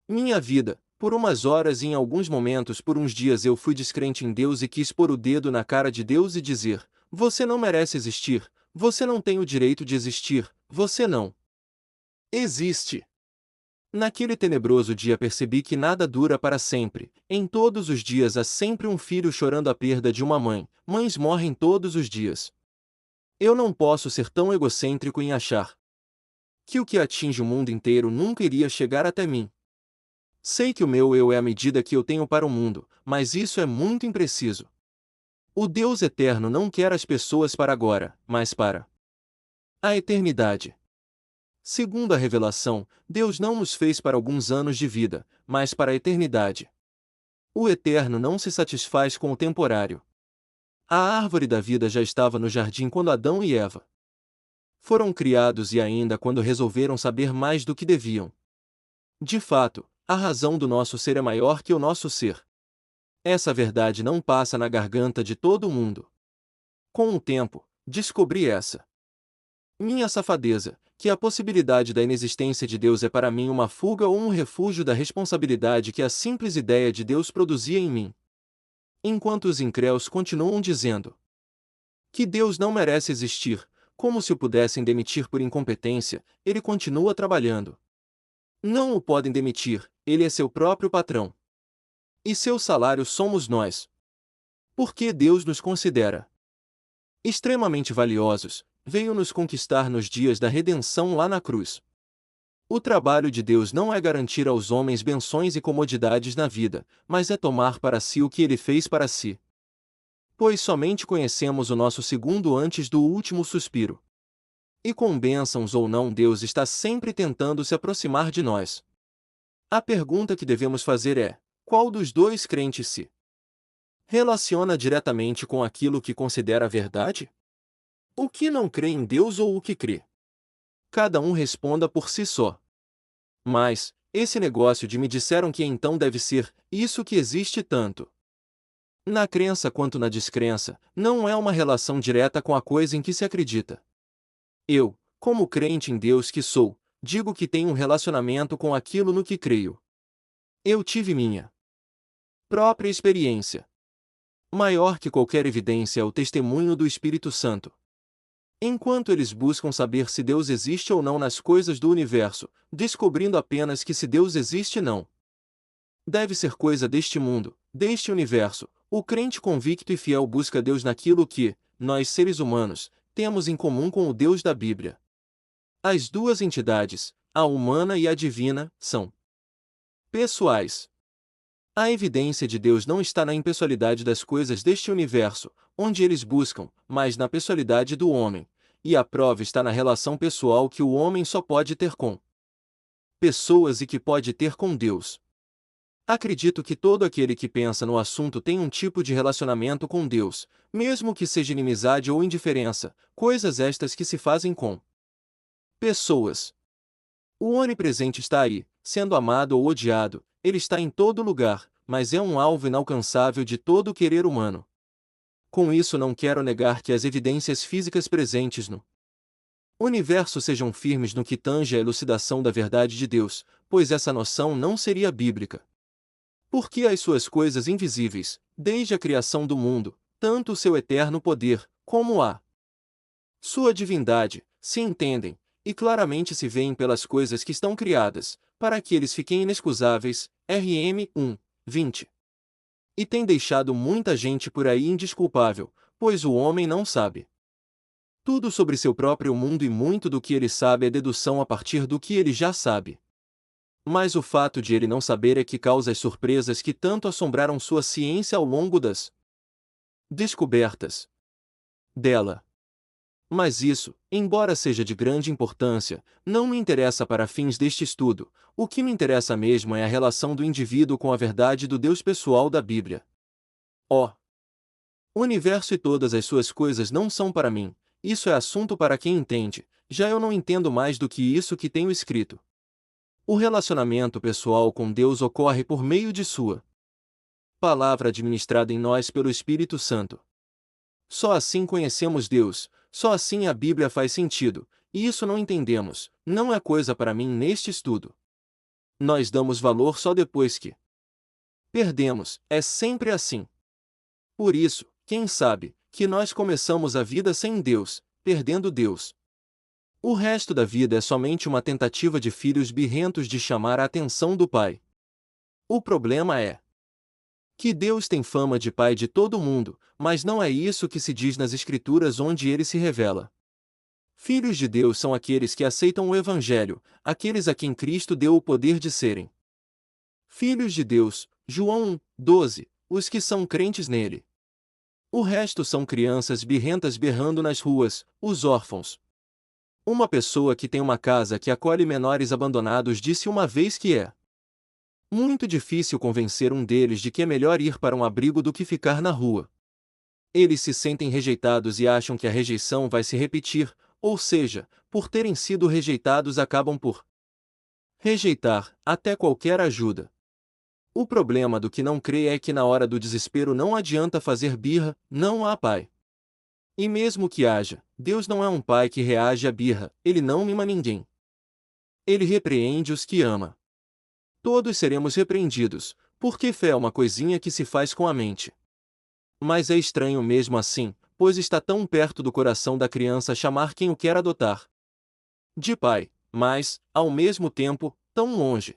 minha vida, por umas horas e em alguns momentos por uns dias eu fui descrente em Deus e quis pôr o dedo na cara de Deus e dizer: você não merece existir, você não tem o direito de existir, você não existe. Naquele tenebroso dia percebi que nada dura para sempre. Em todos os dias há sempre um filho chorando a perda de uma mãe. Mães morrem todos os dias. Eu não posso ser tão egocêntrico em achar que o que atinge o mundo inteiro nunca iria chegar até mim. Sei que o meu eu é a medida que eu tenho para o mundo, mas isso é muito impreciso. O Deus eterno não quer as pessoas para agora, mas para a eternidade. Segundo a revelação, Deus não nos fez para alguns anos de vida, mas para a eternidade. O eterno não se satisfaz com o temporário. A árvore da vida já estava no jardim quando Adão e Eva foram criados e ainda quando resolveram saber mais do que deviam. De fato, a razão do nosso ser é maior que o nosso ser. Essa verdade não passa na garganta de todo mundo. Com o tempo, descobri essa minha safadeza, que a possibilidade da inexistência de Deus é para mim uma fuga ou um refúgio da responsabilidade que a simples ideia de Deus produzia em mim. Enquanto os incréus continuam dizendo que Deus não merece existir, como se o pudessem demitir por incompetência, ele continua trabalhando. Não o podem demitir, ele é seu próprio patrão. E seu salário somos nós. Porque Deus nos considera extremamente valiosos, veio nos conquistar nos dias da redenção lá na cruz. O trabalho de Deus não é garantir aos homens bênçãos e comodidades na vida, mas é tomar para si o que ele fez para si. Pois somente conhecemos o nosso segundo antes do último suspiro. E com bênçãos ou não, Deus está sempre tentando se aproximar de nós. A pergunta que devemos fazer é: qual dos dois crentes se relaciona diretamente com aquilo que considera verdade? O que não crê em Deus ou o que crê? Cada um responda por si só. Mas, esse negócio de me disseram que então deve ser, isso que existe tanto na crença quanto na descrença, não é uma relação direta com a coisa em que se acredita. Eu, como crente em Deus que sou, digo que tenho um relacionamento com aquilo no que creio. Eu tive minha própria experiência. Maior que qualquer evidência é o testemunho do Espírito Santo. Enquanto eles buscam saber se Deus existe ou não nas coisas do universo, descobrindo apenas que se Deus existe não deve ser coisa deste mundo, deste universo, o crente convicto e fiel busca Deus naquilo que, nós seres humanos, temos em comum com o Deus da Bíblia. As duas entidades, a humana e a divina, são pessoais. A evidência de Deus não está na impessoalidade das coisas deste universo, onde eles buscam, mas na pessoalidade do homem, e a prova está na relação pessoal que o homem só pode ter com pessoas e que pode ter com Deus. Acredito que todo aquele que pensa no assunto tem um tipo de relacionamento com Deus, mesmo que seja inimizade ou indiferença, coisas estas que se fazem com pessoas. O onipresente está aí, sendo amado ou odiado, ele está em todo lugar, mas é um alvo inalcançável de todo o querer humano. Com isso não quero negar que as evidências físicas presentes no universo sejam firmes no que tange à elucidação da verdade de Deus, pois essa noção não seria bíblica. Porque as suas coisas invisíveis, desde a criação do mundo, tanto o seu eterno poder, como a sua divindade, se entendem, e claramente se veem pelas coisas que estão criadas, para que eles fiquem inexcusáveis, RM 1, 20. E tem deixado muita gente por aí indesculpável, pois o homem não sabe tudo sobre seu próprio mundo e muito do que ele sabe é dedução a partir do que ele já sabe. Mas o fato de ele não saber é que causa as surpresas que tanto assombraram sua ciência ao longo das descobertas dela. Mas isso, embora seja de grande importância, não me interessa para fins deste estudo. O que me interessa mesmo é a relação do indivíduo com a verdade do Deus pessoal da Bíblia. O universo e todas as suas coisas não são para mim, isso é assunto para quem entende, já eu não entendo mais do que isso que tenho escrito. O relacionamento pessoal com Deus ocorre por meio de sua palavra administrada em nós pelo Espírito Santo. Só assim conhecemos Deus, só assim a Bíblia faz sentido, e isso não entendemos, não é coisa para mim neste estudo. Nós damos valor só depois que perdemos, é sempre assim. Por isso, quem sabe, que nós começamos a vida sem Deus, perdendo Deus. O resto da vida é somente uma tentativa de filhos birrentos de chamar a atenção do Pai. O problema é que Deus tem fama de Pai de todo mundo, mas não é isso que se diz nas Escrituras onde ele se revela. Filhos de Deus são aqueles que aceitam o Evangelho, aqueles a quem Cristo deu o poder de serem filhos de Deus, João 1, 12, os que são crentes nele. O resto são crianças birrentas berrando nas ruas, os órfãos. Uma pessoa que tem uma casa que acolhe menores abandonados disse uma vez que é muito difícil convencer um deles de que é melhor ir para um abrigo do que ficar na rua. Eles se sentem rejeitados e acham que a rejeição vai se repetir, ou seja, por terem sido rejeitados acabam por rejeitar até qualquer ajuda. O problema do que não crê é que na hora do desespero não adianta fazer birra, não há pai. E mesmo que haja, Deus não é um pai que reage à birra, ele não mima ninguém. Ele repreende os que ama. Todos seremos repreendidos, porque fé é uma coisinha que se faz com a mente. Mas é estranho mesmo assim, pois está tão perto do coração da criança chamar quem o quer adotar de pai, mas, ao mesmo tempo, tão longe.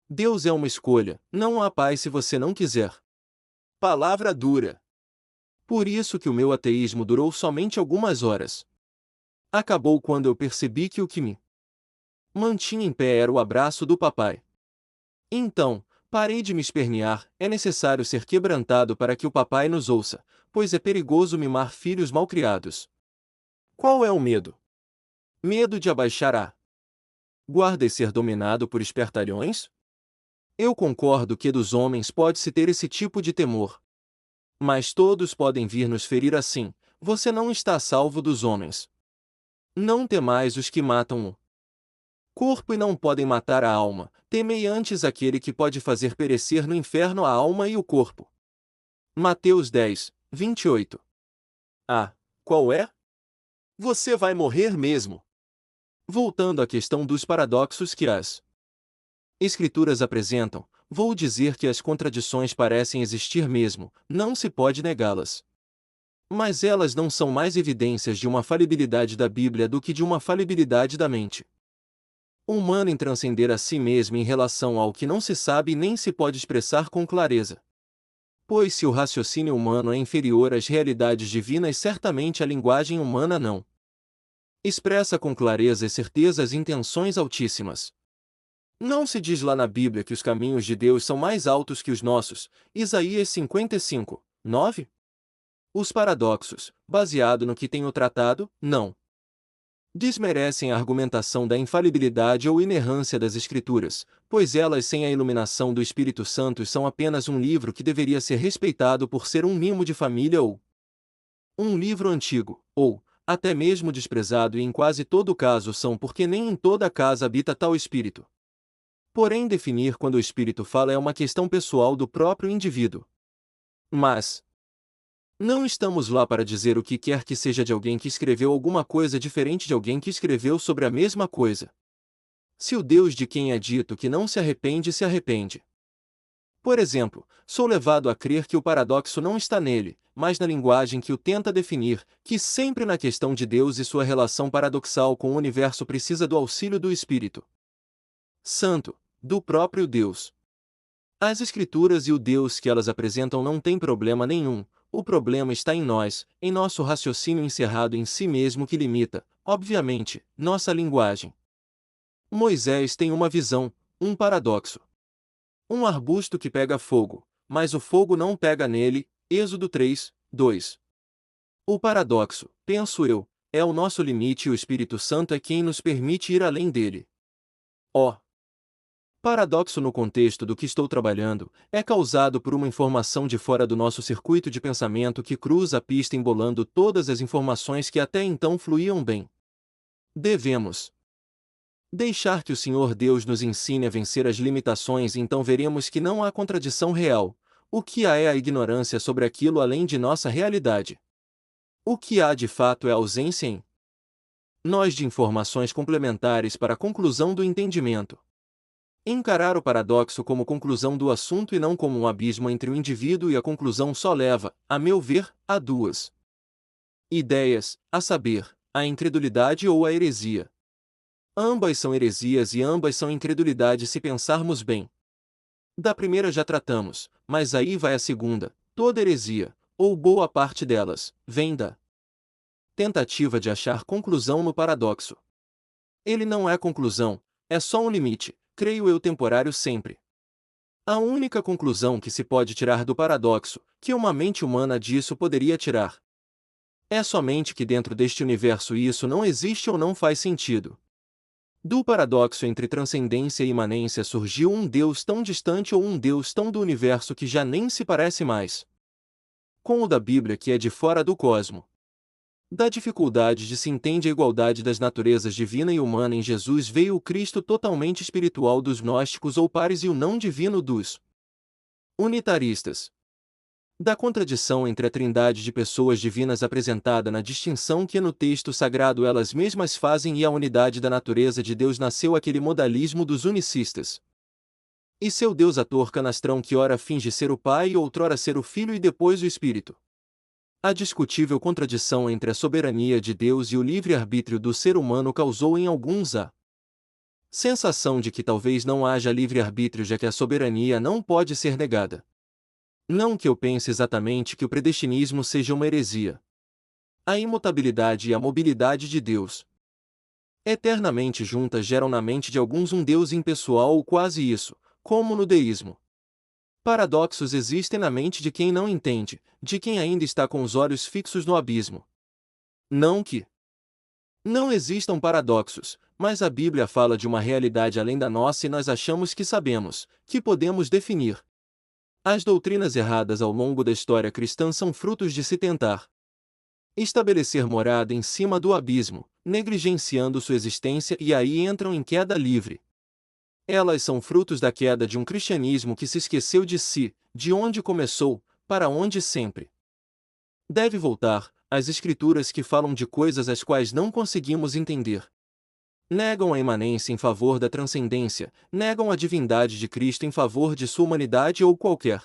Deus é uma escolha, não há pai se você não quiser. Palavra dura. Por isso que o meu ateísmo durou somente algumas horas. Acabou quando eu percebi que o que me Mantinha em pé era o abraço do papai. Então, parei de me espernear, é necessário ser quebrantado para que o papai nos ouça, pois é perigoso mimar filhos malcriados. Qual é o medo? Medo de abaixar a guarda e ser dominado por espertalhões? Eu concordo que dos homens pode-se ter esse tipo de temor. Mas todos podem vir nos ferir assim, você não está a salvo dos homens. Não temais os que matam o corpo e não podem matar a alma, temei antes aquele que pode fazer perecer no inferno a alma e o corpo. Mateus 10, 28. Ah, qual é? Você vai morrer mesmo. Voltando à questão dos paradoxos que as Escrituras apresentam, vou dizer que as contradições parecem existir mesmo, não se pode negá-las. Mas elas não são mais evidências de uma falibilidade da Bíblia do que de uma falibilidade da mente humana em transcender a si mesma em relação ao que não se sabe nem se pode expressar com clareza. Pois se o raciocínio humano é inferior às realidades divinas, certamente a linguagem humana não expressa com clareza e certeza as intenções altíssimas. Não se diz lá na Bíblia que os caminhos de Deus são mais altos que os nossos, Isaías 55, 9? Os paradoxos, baseado no que tenho tratado, não desmerecem a argumentação da infalibilidade ou inerrância das Escrituras, pois elas sem a iluminação do Espírito Santo são apenas um livro que deveria ser respeitado por ser um mimo de família ou um livro antigo, ou até mesmo desprezado e em quase todo caso são porque nem em toda casa habita tal Espírito. Porém, definir quando o Espírito fala é uma questão pessoal do próprio indivíduo. Mas não estamos lá para dizer o que quer que seja de alguém que escreveu alguma coisa diferente de alguém que escreveu sobre a mesma coisa. Se o Deus de quem é dito que não se arrepende, se arrepende. Por exemplo, sou levado a crer que o paradoxo não está nele, mas na linguagem que o tenta definir, que sempre na questão de Deus e sua relação paradoxal com o universo precisa do auxílio do Espírito Santo, do próprio Deus. As Escrituras e o Deus que elas apresentam não têm problema nenhum, o problema está em nós, em nosso raciocínio encerrado em si mesmo que limita, obviamente, nossa linguagem. Moisés tem uma visão, um paradoxo. Um arbusto que pega fogo, mas o fogo não pega nele, Êxodo 3, 2. O paradoxo, penso eu, é o nosso limite e o Espírito Santo é quem nos permite ir além dele. Ó, paradoxo no contexto do que estou trabalhando, é causado por uma informação de fora do nosso circuito de pensamento que cruza a pista embolando todas as informações que até então fluíam bem. Devemos deixar que o Senhor Deus nos ensine a vencer as limitações e então veremos que não há contradição real, o que há é a ignorância sobre aquilo além de nossa realidade. O que há de fato é a ausência em nós de informações complementares para a conclusão do entendimento. Encarar o paradoxo como conclusão do assunto e não como um abismo entre o indivíduo e a conclusão só leva, a meu ver, a duas ideias, a saber, a incredulidade ou a heresia. Ambas são heresias e ambas são incredulidade se pensarmos bem. Da primeira já tratamos, mas aí vai a segunda, toda heresia, ou boa parte delas, vem da tentativa de achar conclusão no paradoxo. Ele não é conclusão, é só um limite, creio eu temporário sempre. A única conclusão que se pode tirar do paradoxo, que uma mente humana disso poderia tirar, é somente que dentro deste universo isso não existe ou não faz sentido. Do paradoxo entre transcendência e imanência surgiu um Deus tão distante ou um Deus tão do universo que já nem se parece mais com o da Bíblia que é de fora do cosmo. Da dificuldade de se entende a igualdade das naturezas divina e humana em Jesus veio o Cristo totalmente espiritual dos gnósticos ou pares e o não divino dos unitaristas. Da contradição entre a trindade de pessoas divinas apresentada na distinção que no texto sagrado elas mesmas fazem e a unidade da natureza de Deus nasceu aquele modalismo dos unicistas. E seu Deus ator canastrão que ora finge ser o Pai e outrora ser o Filho e depois o Espírito. A discutível contradição entre a soberania de Deus e o livre-arbítrio do ser humano causou em alguns a sensação de que talvez não haja livre-arbítrio já que a soberania não pode ser negada. Não que eu pense exatamente que o predestinismo seja uma heresia. A imutabilidade e a mobilidade de Deus eternamente juntas geram na mente de alguns um Deus impessoal ou quase isso, como no deísmo. Paradoxos existem na mente de quem não entende, de quem ainda está com os olhos fixos no abismo. Não que não existam paradoxos, mas a Bíblia fala de uma realidade além da nossa e nós achamos que sabemos, que podemos definir. As doutrinas erradas ao longo da história cristã são frutos de se tentar estabelecer morada em cima do abismo, negligenciando sua existência e aí entram em queda livre. Elas são frutos da queda de um cristianismo que se esqueceu de si, de onde começou, para onde sempre deve voltar, às escrituras que falam de coisas as quais não conseguimos entender. Negam a imanência em favor da transcendência, negam a divindade de Cristo em favor de sua humanidade ou qualquer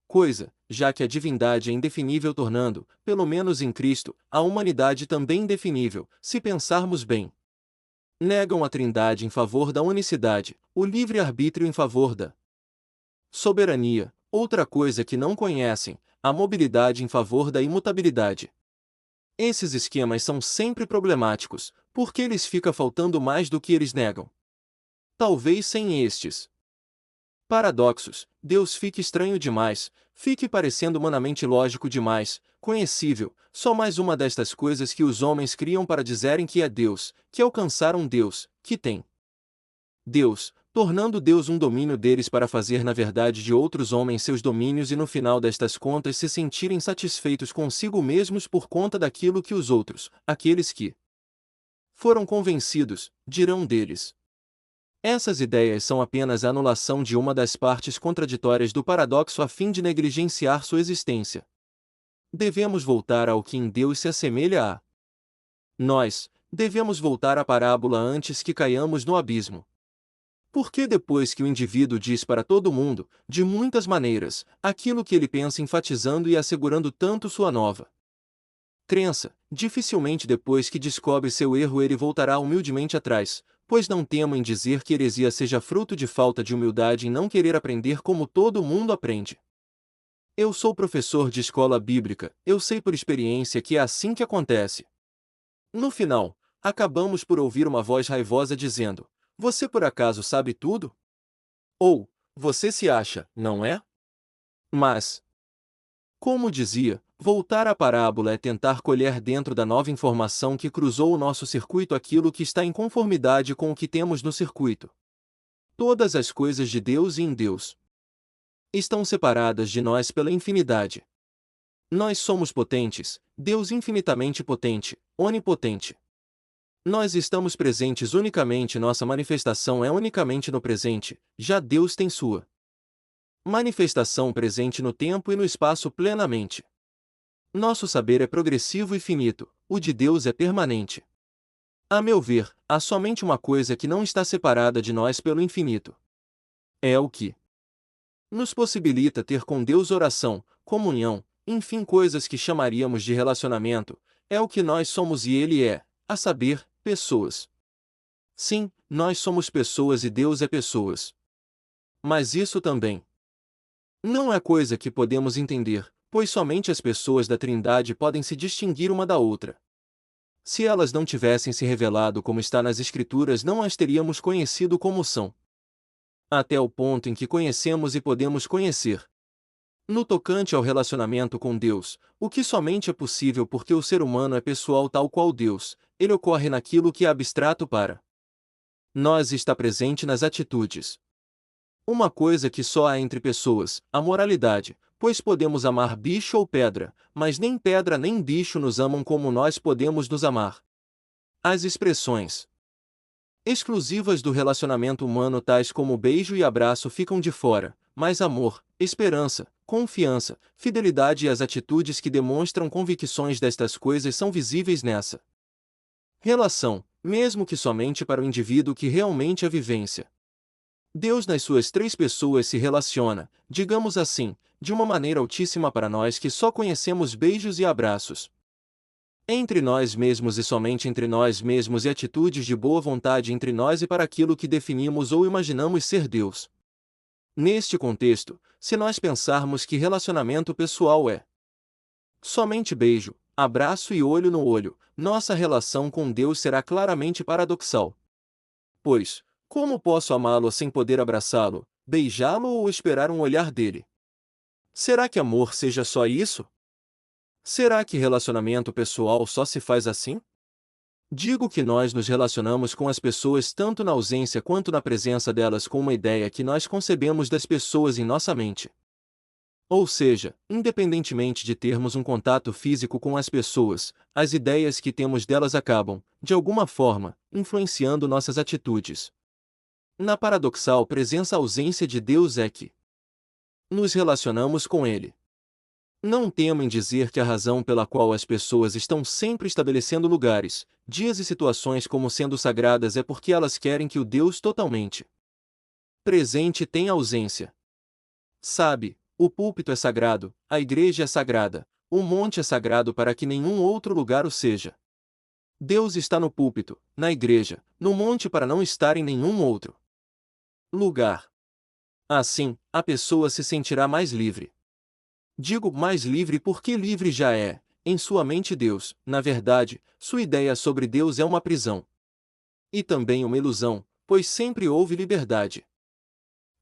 coisa, já que a divindade é indefinível tornando, pelo menos em Cristo, a humanidade também indefinível, se pensarmos bem. Negam a trindade em favor da unicidade, o livre-arbítrio em favor da soberania, outra coisa que não conhecem, a mobilidade em favor da imutabilidade. Esses esquemas são sempre problemáticos, porque lhes fica faltando mais do que eles negam. Talvez sem estes paradoxos, Deus fique estranho demais, fique parecendo humanamente lógico demais, conhecível, só mais uma destas coisas que os homens criam para dizerem que é Deus, que alcançaram Deus, que tem Deus, tornando Deus um domínio deles para fazer na verdade de outros homens seus domínios e no final destas contas se sentirem satisfeitos consigo mesmos por conta daquilo que os outros, aqueles que foram convencidos, dirão deles. Essas ideias são apenas a anulação de uma das partes contraditórias do paradoxo a fim de negligenciar sua existência. Devemos voltar ao que em Deus se assemelha a nós, devemos voltar à parábola antes que caiamos no abismo. Porque depois que o indivíduo diz para todo mundo, de muitas maneiras, aquilo que ele pensa enfatizando e assegurando tanto sua nova crença, dificilmente depois que descobre seu erro ele voltará humildemente atrás, pois não temo em dizer que heresia seja fruto de falta de humildade em não querer aprender como todo mundo aprende. Eu sou professor de escola bíblica, eu sei por experiência que é assim que acontece. No final, acabamos por ouvir uma voz raivosa dizendo: "Você por acaso sabe tudo?" Ou, "Você se acha, não é?" Mas, como dizia, voltar à parábola é tentar colher dentro da nova informação que cruzou o nosso circuito aquilo que está em conformidade com o que temos no circuito. Todas as coisas de Deus e em Deus estão separadas de nós pela infinidade. Nós somos potentes, Deus infinitamente potente, onipotente. Nós estamos presentes unicamente, nossa manifestação é unicamente no presente, já Deus tem sua manifestação presente no tempo e no espaço plenamente. Nosso saber é progressivo e finito, o de Deus é permanente. A meu ver, há somente uma coisa que não está separada de nós pelo infinito. É o que nos possibilita ter com Deus oração, comunhão, enfim coisas que chamaríamos de relacionamento, é o que nós somos e Ele é, a saber, pessoas. Sim, nós somos pessoas e Deus é pessoas. Mas isso também não é coisa que podemos entender, pois somente as pessoas da Trindade podem se distinguir uma da outra. Se elas não tivessem se revelado como está nas Escrituras, não as teríamos conhecido como são. Até o ponto em que conhecemos e podemos conhecer. No tocante ao relacionamento com Deus, o que somente é possível porque o ser humano é pessoal tal qual Deus, ele ocorre naquilo que é abstrato para nós e está presente nas atitudes. Uma coisa que só há entre pessoas, a moralidade, pois podemos amar bicho ou pedra, mas nem pedra nem bicho nos amam como nós podemos nos amar. As expressões exclusivas do relacionamento humano tais como beijo e abraço ficam de fora, mas amor, esperança, confiança, fidelidade e as atitudes que demonstram convicções destas coisas são visíveis nessa relação, mesmo que somente para o indivíduo que realmente a vivência. Deus nas suas três pessoas se relaciona, digamos assim, de uma maneira altíssima para nós que só conhecemos beijos e abraços. Entre nós mesmos e somente entre nós mesmos e atitudes de boa vontade entre nós e para aquilo que definimos ou imaginamos ser Deus. Neste contexto, se nós pensarmos que relacionamento pessoal é somente beijo, abraço e olho no olho, nossa relação com Deus será claramente paradoxal. Pois, como posso amá-lo sem poder abraçá-lo, beijá-lo ou esperar um olhar dele? Será que amor seja só isso? Será que relacionamento pessoal só se faz assim? Digo que nós nos relacionamos com as pessoas tanto na ausência quanto na presença delas com uma ideia que nós concebemos das pessoas em nossa mente. Ou seja, independentemente de termos um contato físico com as pessoas, as ideias que temos delas acabam, de alguma forma, influenciando nossas atitudes. Na paradoxal presença ausência de Deus é que nos relacionamos com Ele. Não temo em dizer que a razão pela qual as pessoas estão sempre estabelecendo lugares, dias e situações como sendo sagradas é porque elas querem que o Deus totalmente presente tenha ausência. Sabe, o púlpito é sagrado, a igreja é sagrada, o monte é sagrado para que nenhum outro lugar o seja. Deus está no púlpito, na igreja, no monte para não estar em nenhum outro lugar. Assim, a pessoa se sentirá mais livre. Digo mais livre porque livre já é, em sua mente Deus, na verdade, sua ideia sobre Deus é uma prisão. E também uma ilusão, pois sempre houve liberdade.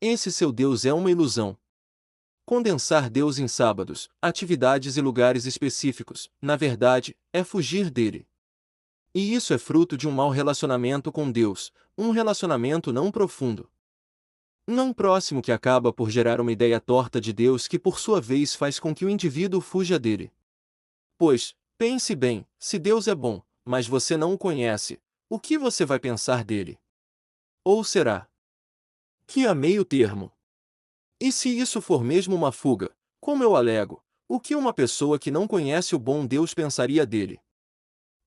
Esse seu Deus é uma ilusão. Condensar Deus em sábados, atividades e lugares específicos, na verdade, é fugir dele. E isso é fruto de um mau relacionamento com Deus, um relacionamento não profundo. Não próximo que acaba por gerar uma ideia torta de Deus que por sua vez faz com que o indivíduo fuja dele. Pois, pense bem, se Deus é bom, mas você não o conhece, o que você vai pensar dele? Ou será que há meio termo? E se isso for mesmo uma fuga, como eu alego, o que uma pessoa que não conhece o bom Deus pensaria dele?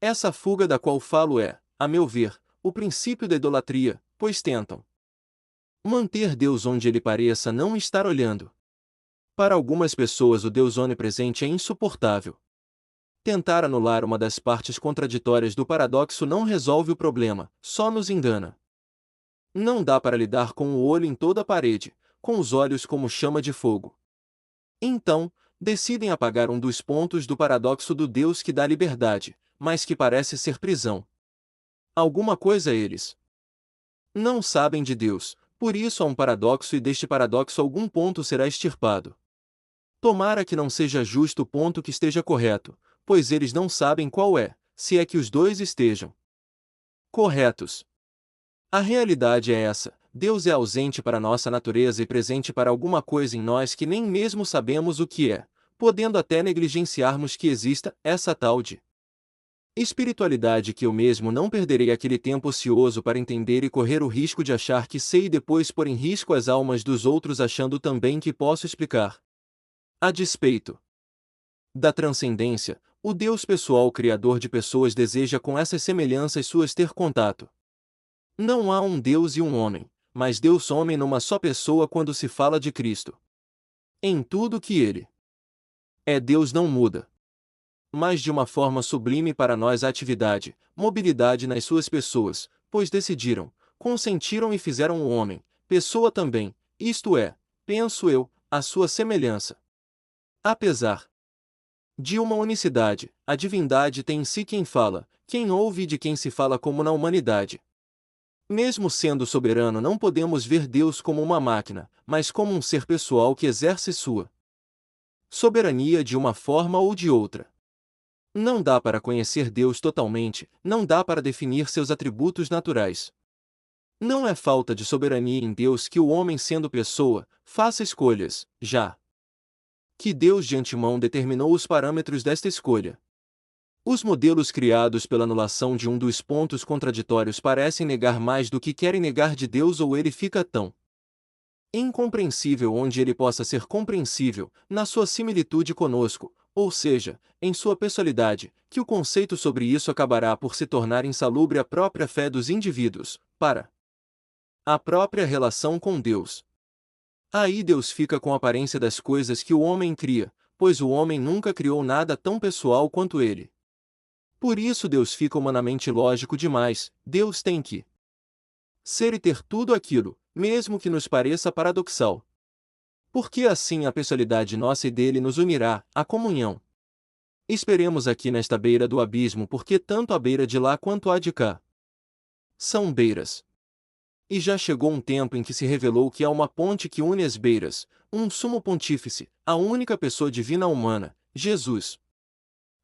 Essa fuga da qual falo é, a meu ver, o princípio da idolatria, pois tentam manter Deus onde ele pareça não estar olhando. Para algumas pessoas o Deus onipresente é insuportável. Tentar anular uma das partes contraditórias do paradoxo não resolve o problema, só nos engana. Não dá para lidar com o olho em toda a parede, com os olhos como chama de fogo. Então, decidem apagar um dos pontos do paradoxo do Deus que dá liberdade, mas que parece ser prisão. Alguma coisa eles não sabem de Deus, por isso há um paradoxo e deste paradoxo algum ponto será extirpado. Tomara que não seja justo o ponto que esteja correto, pois eles não sabem qual é, se é que os dois estejam corretos. A realidade é essa: Deus é ausente para nossa natureza e presente para alguma coisa em nós que nem mesmo sabemos o que é, podendo até negligenciarmos que exista essa tal de espiritualidade que eu mesmo não perderei aquele tempo ocioso para entender e correr o risco de achar que sei e depois pôr em risco as almas dos outros achando também que posso explicar. A despeito da transcendência, o Deus pessoal criador de pessoas deseja com essas semelhanças suas ter contato. Não há um Deus e um homem, mas Deus-homem numa só pessoa quando se fala de Cristo. Em tudo que ele é Deus não muda. Mas de uma forma sublime para nós a atividade, mobilidade nas suas pessoas, pois decidiram, consentiram e fizeram o homem, pessoa também, isto é, penso eu, a sua semelhança. Apesar de uma unicidade, a divindade tem em si quem fala, quem ouve e de quem se fala como na humanidade. Mesmo sendo soberano não podemos ver Deus como uma máquina, mas como um ser pessoal que exerce sua soberania de uma forma ou de outra. Não dá para conhecer Deus totalmente, não dá para definir seus atributos naturais. Não é falta de soberania em Deus que o homem, sendo pessoa, faça escolhas, já que Deus de antemão determinou os parâmetros desta escolha. Os modelos criados pela anulação de um dos pontos contraditórios parecem negar mais do que querem negar de Deus ou ele fica tão incompreensível onde ele possa ser compreensível, na sua similitude conosco, ou seja, em sua pessoalidade, que o conceito sobre isso acabará por se tornar insalubre a própria fé dos indivíduos, para a própria relação com Deus. Aí Deus fica com a aparência das coisas que o homem cria, pois o homem nunca criou nada tão pessoal quanto ele. Por isso Deus fica humanamente lógico demais, Deus tem que ser e ter tudo aquilo, mesmo que nos pareça paradoxal. Porque assim a pessoalidade nossa e dele nos unirá, a comunhão Esperemos aqui nesta beira do abismo, porque tanto a beira de lá quanto a de cá são beiras. E já chegou um tempo em que se revelou que há uma ponte que une as beiras, um sumo pontífice, a única pessoa divina humana, Jesus.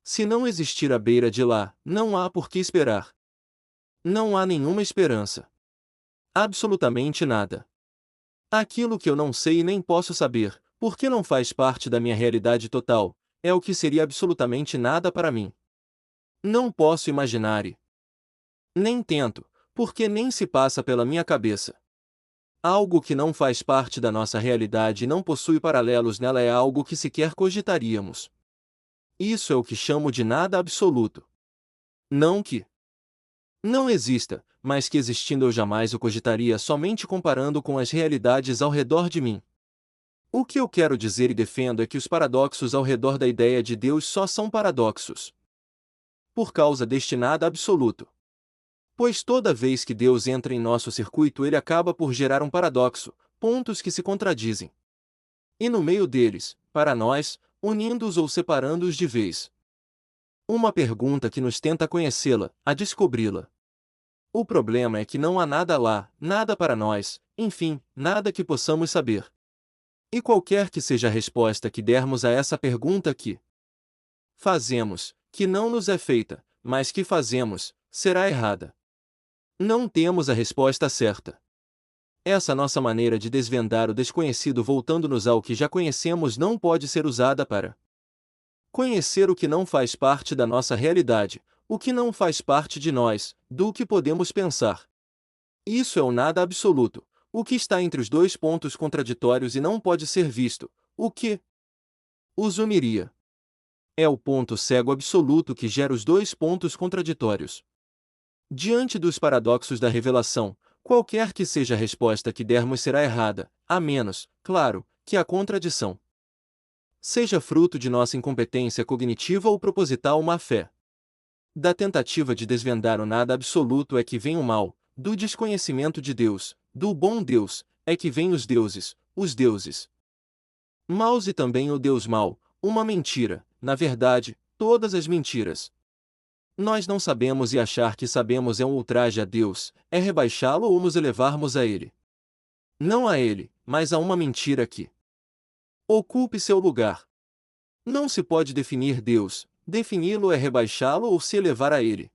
Se não existir a beira de lá, não há por que esperar. Não há nenhuma esperança. Absolutamente nada. Aquilo que eu não sei e nem posso saber, porque não faz parte da minha realidade total, é o que seria absolutamente nada para mim. Não posso imaginar e nem tento, porque nem se passa pela minha cabeça. Algo que não faz parte da nossa realidade e não possui paralelos nela é algo que sequer cogitaríamos. Isso é o que chamo de nada absoluto. Não que não exista, mas que existindo eu jamais o cogitaria somente comparando com as realidades ao redor de mim. O que eu quero dizer e defendo é que os paradoxos ao redor da ideia de Deus só são paradoxos por causa deste nada absoluto. Pois toda vez que Deus entra em nosso circuito, ele acaba por gerar um paradoxo, pontos que se contradizem. E no meio deles, para nós, unindo-os ou separando-os de vez. Uma pergunta que nos tenta conhecê-la, a descobri-la. O problema é que não há nada lá, nada para nós, enfim, nada que possamos saber. E qualquer que seja a resposta que dermos a essa pergunta que fazemos, que não nos é feita, mas que fazemos, será errada. Não temos a resposta certa. Essa nossa maneira de desvendar o desconhecido voltando-nos ao que já conhecemos não pode ser usada para conhecer o que não faz parte da nossa realidade, o que não faz parte de nós, do que podemos pensar. Isso é o nada absoluto, o que está entre os dois pontos contraditórios e não pode ser visto, o que os uniria. É o ponto cego absoluto que gera os dois pontos contraditórios. Diante dos paradoxos da revelação, qualquer que seja a resposta que dermos será errada, a menos, claro, que a contradição seja fruto de nossa incompetência cognitiva ou proposital má fé. Da tentativa de desvendar o nada absoluto é que vem o mal, do desconhecimento de Deus, do bom Deus, é que vêm os deuses maus e também o Deus mau, uma mentira, na verdade, todas as mentiras. Nós não sabemos e achar que sabemos é um ultraje a Deus, é rebaixá-lo ou nos elevarmos a Ele. Não a Ele, mas a uma mentira que ocupe seu lugar. Não se pode definir Deus, defini-lo é rebaixá-lo ou se elevar a Ele.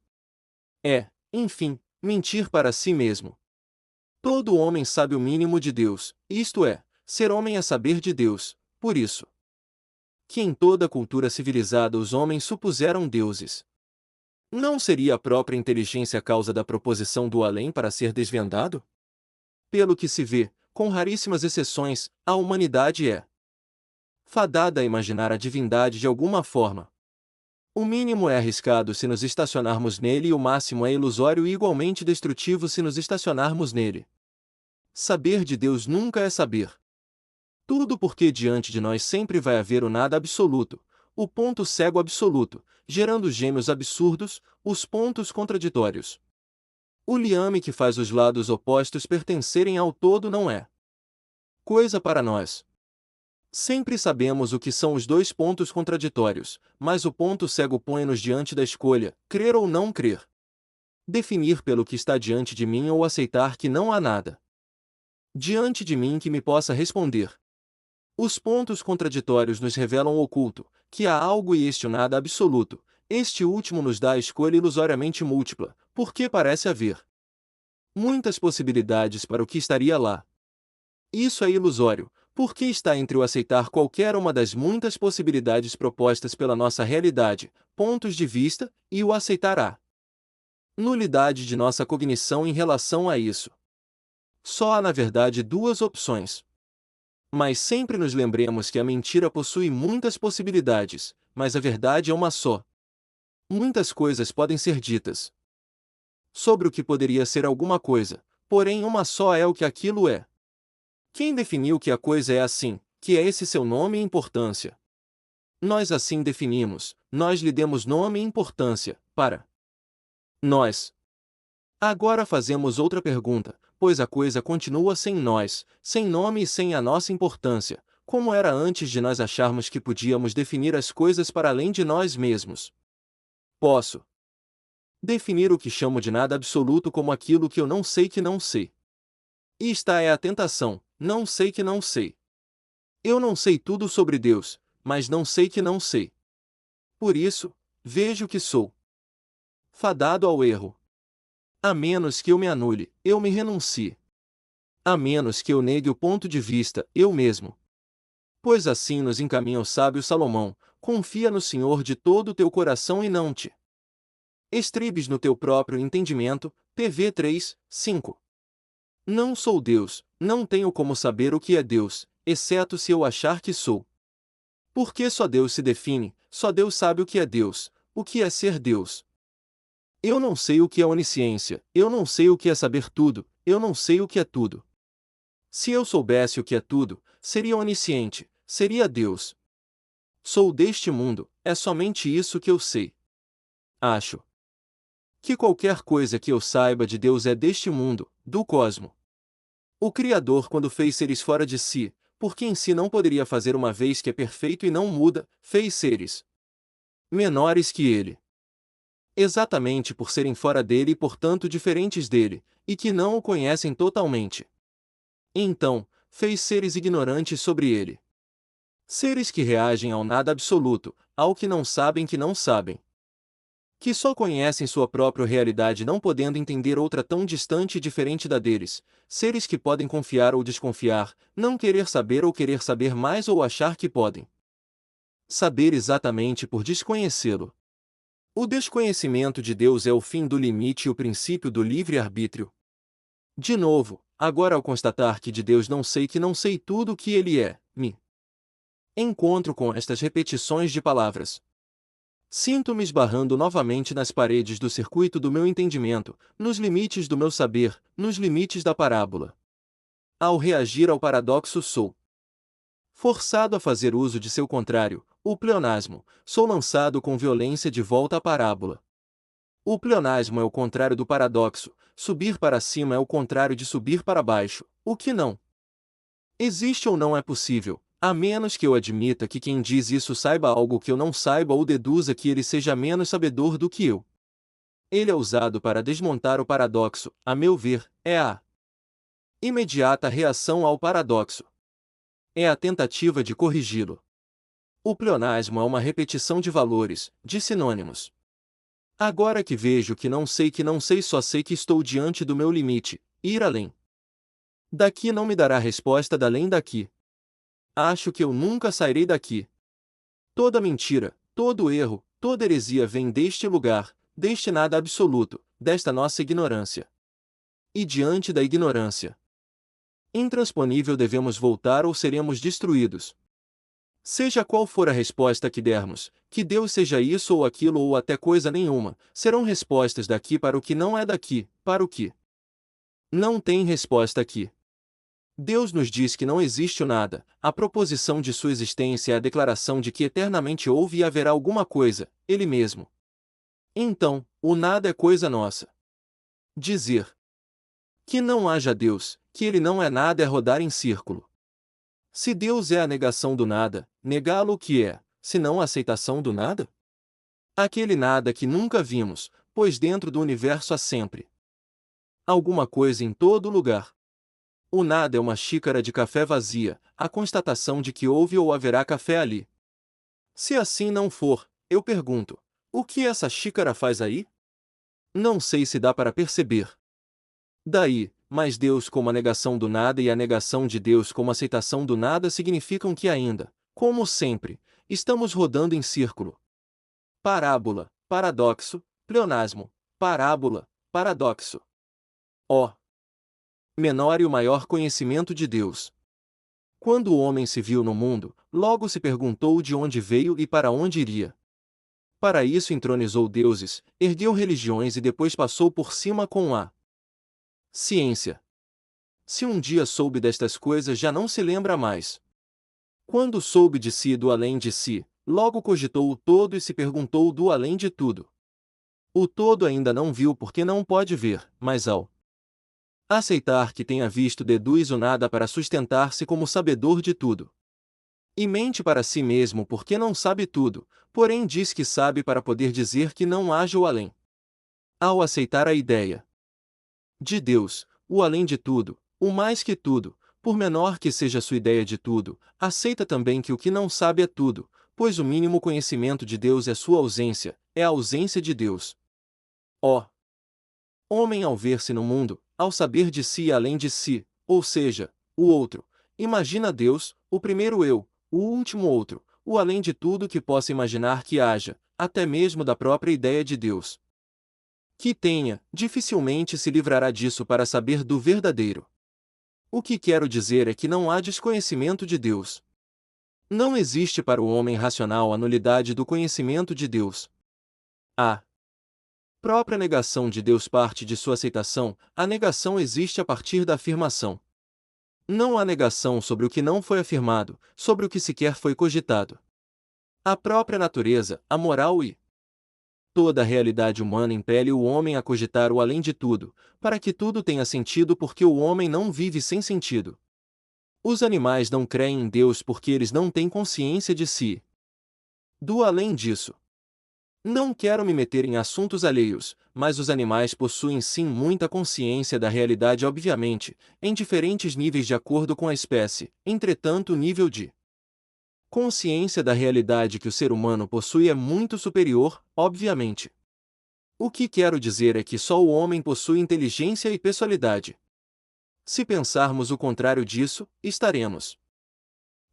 É, enfim, mentir para si mesmo. Todo homem sabe o mínimo de Deus, isto é, ser homem é saber de Deus, por isso que em toda cultura civilizada os homens supuseram deuses. Não seria a própria inteligência a causa da proposição do além para ser desvendado? Pelo que se vê, com raríssimas exceções, a humanidade é fadada a imaginar a divindade de alguma forma. O mínimo é arriscado se nos estacionarmos nele e o máximo é ilusório e igualmente destrutivo se nos estacionarmos nele. Saber de Deus nunca é saber. Tudo porque diante de nós sempre vai haver o nada absoluto, o ponto cego absoluto, gerando gêmeos absurdos, os pontos contraditórios. O liame que faz os lados opostos pertencerem ao todo não é coisa para nós. Sempre sabemos o que são os dois pontos contraditórios, mas o ponto cego põe-nos diante da escolha, crer ou não crer. Definir pelo que está diante de mim ou aceitar que não há nada diante de mim que me possa responder. Os pontos contraditórios nos revelam o oculto, que há algo e este o nada absoluto. Este último nos dá a escolha ilusoriamente múltipla, porque parece haver muitas possibilidades para o que estaria lá. Isso é ilusório, porque está entre o aceitar qualquer uma das muitas possibilidades propostas pela nossa realidade, pontos de vista, e o aceitar a nulidade de nossa cognição em relação a isso. Só há na verdade duas opções. Mas sempre nos lembremos que a mentira possui muitas possibilidades, mas a verdade é uma só. Muitas coisas podem ser ditas sobre o que poderia ser alguma coisa, porém uma só é o que aquilo é. Quem definiu que a coisa é assim, que é esse seu nome e importância? Nós assim definimos, nós lhe demos nome e importância, para nós. Agora fazemos outra pergunta, pois a coisa continua sem nós, sem nome e sem a nossa importância. como era antes de nós acharmos que podíamos definir as coisas para além de nós mesmos. Posso definir o que chamo de nada absoluto como aquilo que eu não sei que não sei. E esta é a tentação: não sei que não sei. Eu não sei tudo sobre Deus, mas não sei que não sei. Por isso, vejo que sou fadado ao erro. A menos que eu me anule, eu me renuncie. A menos que eu negue o ponto de vista, eu mesmo. Pois assim nos encaminha o sábio Salomão: confia no Senhor de todo o teu coração e não te estribes no teu próprio entendimento. PV 3, 5. Não sou Deus, não tenho como saber o que é Deus, exceto se eu achar que sou. Porque só Deus se define, só Deus sabe o que é Deus, o que é ser Deus. Eu não sei o que é onisciência, eu não sei o que é saber tudo, eu não sei o que é tudo. Se eu soubesse o que é tudo, seria onisciente, seria Deus. Sou deste mundo, é somente isso que eu sei. Acho que qualquer coisa que eu saiba de Deus é deste mundo, do cosmo. O Criador, quando fez seres fora de si, porque em si não poderia fazer uma vez que é perfeito e não muda, fez seres menores que ele. Exatamente por serem fora dele e portanto diferentes dele, e que não o conhecem totalmente. Então, fez seres ignorantes sobre ele. Seres que reagem ao nada absoluto, ao que não sabem. Que só conhecem sua própria realidade não podendo entender outra tão distante e diferente da deles. Seres que podem confiar ou desconfiar, não querer saber ou querer saber mais ou achar que podem saber exatamente por desconhecê-lo. O desconhecimento de Deus é o fim do limite e o princípio do livre-arbítrio. De novo, agora ao constatar que de Deus não sei que não sei tudo o que ele é, me encontro com estas repetições de palavras. Sinto-me esbarrando novamente nas paredes do circuito do meu entendimento, nos limites do meu saber, nos limites da parábola. Ao reagir ao paradoxo sou forçado a fazer uso de seu contrário, o pleonasmo, sou lançado com violência de volta à parábola. O pleonasmo é o contrário do paradoxo, subir para cima é o contrário de subir para baixo, o que não existe ou não é possível, a menos que eu admita que quem diz isso saiba algo que eu não saiba ou deduza que ele seja menos sabedor do que eu. Ele é usado para desmontar o paradoxo, a meu ver, é a imediata reação ao paradoxo. É a tentativa de corrigi-lo. O pleonasmo é uma repetição de valores, de sinônimos. Agora que vejo que não sei, só sei que estou diante do meu limite, ir além daqui não me dará resposta da além daqui. Acho que eu nunca sairei daqui. Toda mentira, todo erro, toda heresia vem deste lugar, deste nada absoluto, desta nossa ignorância. E diante da ignorância intransponível devemos voltar ou seremos destruídos. Seja qual for a resposta que dermos, que Deus seja isso ou aquilo ou até coisa nenhuma, serão respostas daqui para o que não é daqui, para o que não tem resposta aqui. Deus nos diz que não existe o nada, a proposição de sua existência é a declaração de que eternamente houve e haverá alguma coisa, ele mesmo. Então, o nada é coisa nossa. Dizer que não haja Deus, que ele não é nada é rodar em círculo. Se Deus é a negação do nada, negá-lo o que é, senão a aceitação do nada? Aquele nada que nunca vimos, pois dentro do universo há sempre alguma coisa em todo lugar. O nada é uma xícara de café vazia, a constatação de que houve ou haverá café ali. Se assim não for, eu pergunto: o que essa xícara faz aí? Não sei se dá para perceber. Daí, mas Deus como a negação do nada e a negação de Deus como aceitação do nada significam que ainda, como sempre, estamos rodando em círculo. Parábola, paradoxo, pleonasmo, parábola, paradoxo. Ó, menor e o maior conhecimento de Deus. Quando o homem se viu no mundo, logo se perguntou de onde veio e para onde iria. Para isso entronizou deuses, ergueu religiões e depois passou por cima com a ciência. Se um dia soube destas coisas já não se lembra mais. Quando soube de si e do além de si, logo cogitou o todo e se perguntou do além de tudo. O todo ainda não viu porque não pode ver, mas ao aceitar que tenha visto deduz o nada para sustentar-se como sabedor de tudo. E mente para si mesmo porque não sabe tudo, porém diz que sabe para poder dizer que não haja o além. Ao aceitar a ideia de Deus, o além de tudo, o mais que tudo, por menor que seja sua ideia de tudo, aceita também que o que não sabe é tudo, pois o mínimo conhecimento de Deus é sua ausência, é a ausência de Deus. Ó homem ao ver-se no mundo, ao saber de si e além de si, ou seja, o outro, imagina Deus, o primeiro eu, o último outro, o além de tudo que possa imaginar que haja, até mesmo da própria ideia de Deus. Que tenha, dificilmente se livrará disso para saber do verdadeiro. O que quero dizer é que não há desconhecimento de Deus. Não existe para o homem racional a nulidade do conhecimento de Deus. A própria negação de Deus parte de sua aceitação, a negação existe a partir da afirmação. Não há negação sobre o que não foi afirmado, sobre o que sequer foi cogitado. A própria natureza, a moral e toda a realidade humana impele o homem a cogitar o além de tudo, para que tudo tenha sentido porque o homem não vive sem sentido. Os animais não creem em Deus porque eles não têm consciência de si. Do além disso, não quero me meter em assuntos alheios, mas os animais possuem sim muita consciência da realidade obviamente, em diferentes níveis de acordo com a espécie, entretanto o nível de consciência da realidade que o ser humano possui é muito superior, obviamente. O que quero dizer é que só o homem possui inteligência e pessoalidade. Se pensarmos o contrário disso, estaremos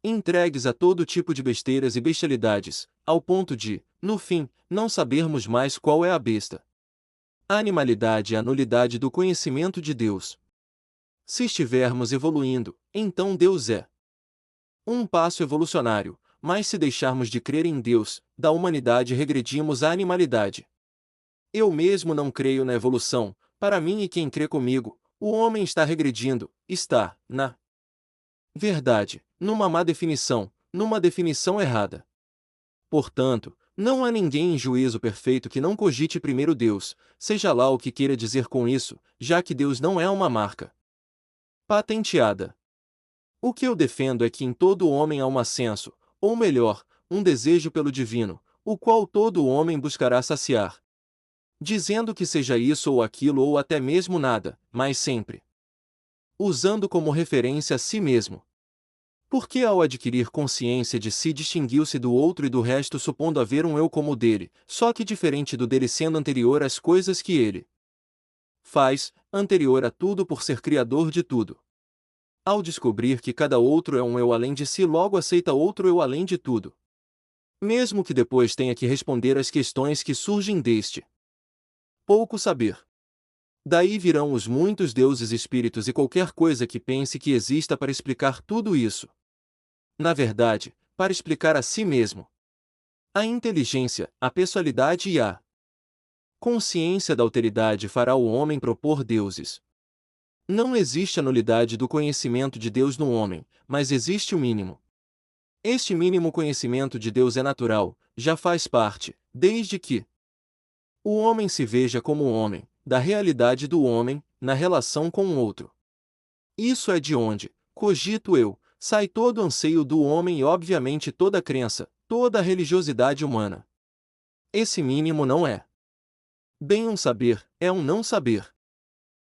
entregues a todo tipo de besteiras e bestialidades, ao ponto de, no fim, não sabermos mais qual é a besta. A animalidade é a nulidade do conhecimento de Deus. Se estivermos evoluindo, então Deus é um passo evolucionário, mas se deixarmos de crer em Deus, da humanidade regredimos à animalidade. Eu mesmo não creio na evolução, para mim e quem crê comigo, o homem está regredindo, está, na verdade, numa má definição, numa definição errada. Portanto, não há ninguém em juízo perfeito que não cogite primeiro Deus, seja lá o que queira dizer com isso, já que Deus não é uma marca patenteada. O que eu defendo é que em todo homem há um ascenso, ou melhor, um desejo pelo divino, o qual todo homem buscará saciar. Dizendo que seja isso ou aquilo ou até mesmo nada, mas sempre usando como referência a si mesmo. Porque ao adquirir consciência de si distinguiu-se do outro e do resto supondo haver um eu como o dele, só que diferente do dele sendo anterior às coisas que ele faz, anterior a tudo por ser criador de tudo. Ao descobrir que cada outro é um eu além de si logo aceita outro eu além de tudo. Mesmo que depois tenha que responder às questões que surgem deste pouco saber. Daí virão os muitos deuses espíritos e qualquer coisa que pense que exista para explicar tudo isso. Na verdade, para explicar a si mesmo. A inteligência, a pessoalidade e a consciência da alteridade fará o homem propor deuses. Não existe a nulidade do conhecimento de Deus no homem, mas existe o mínimo. Este mínimo conhecimento de Deus é natural, já faz parte, desde que o homem se veja como homem, da realidade do homem, na relação com o outro. Isso é de onde, cogito eu, sai todo o anseio do homem e obviamente toda a crença, toda a religiosidade humana. Esse mínimo não é bem um saber, é um não saber.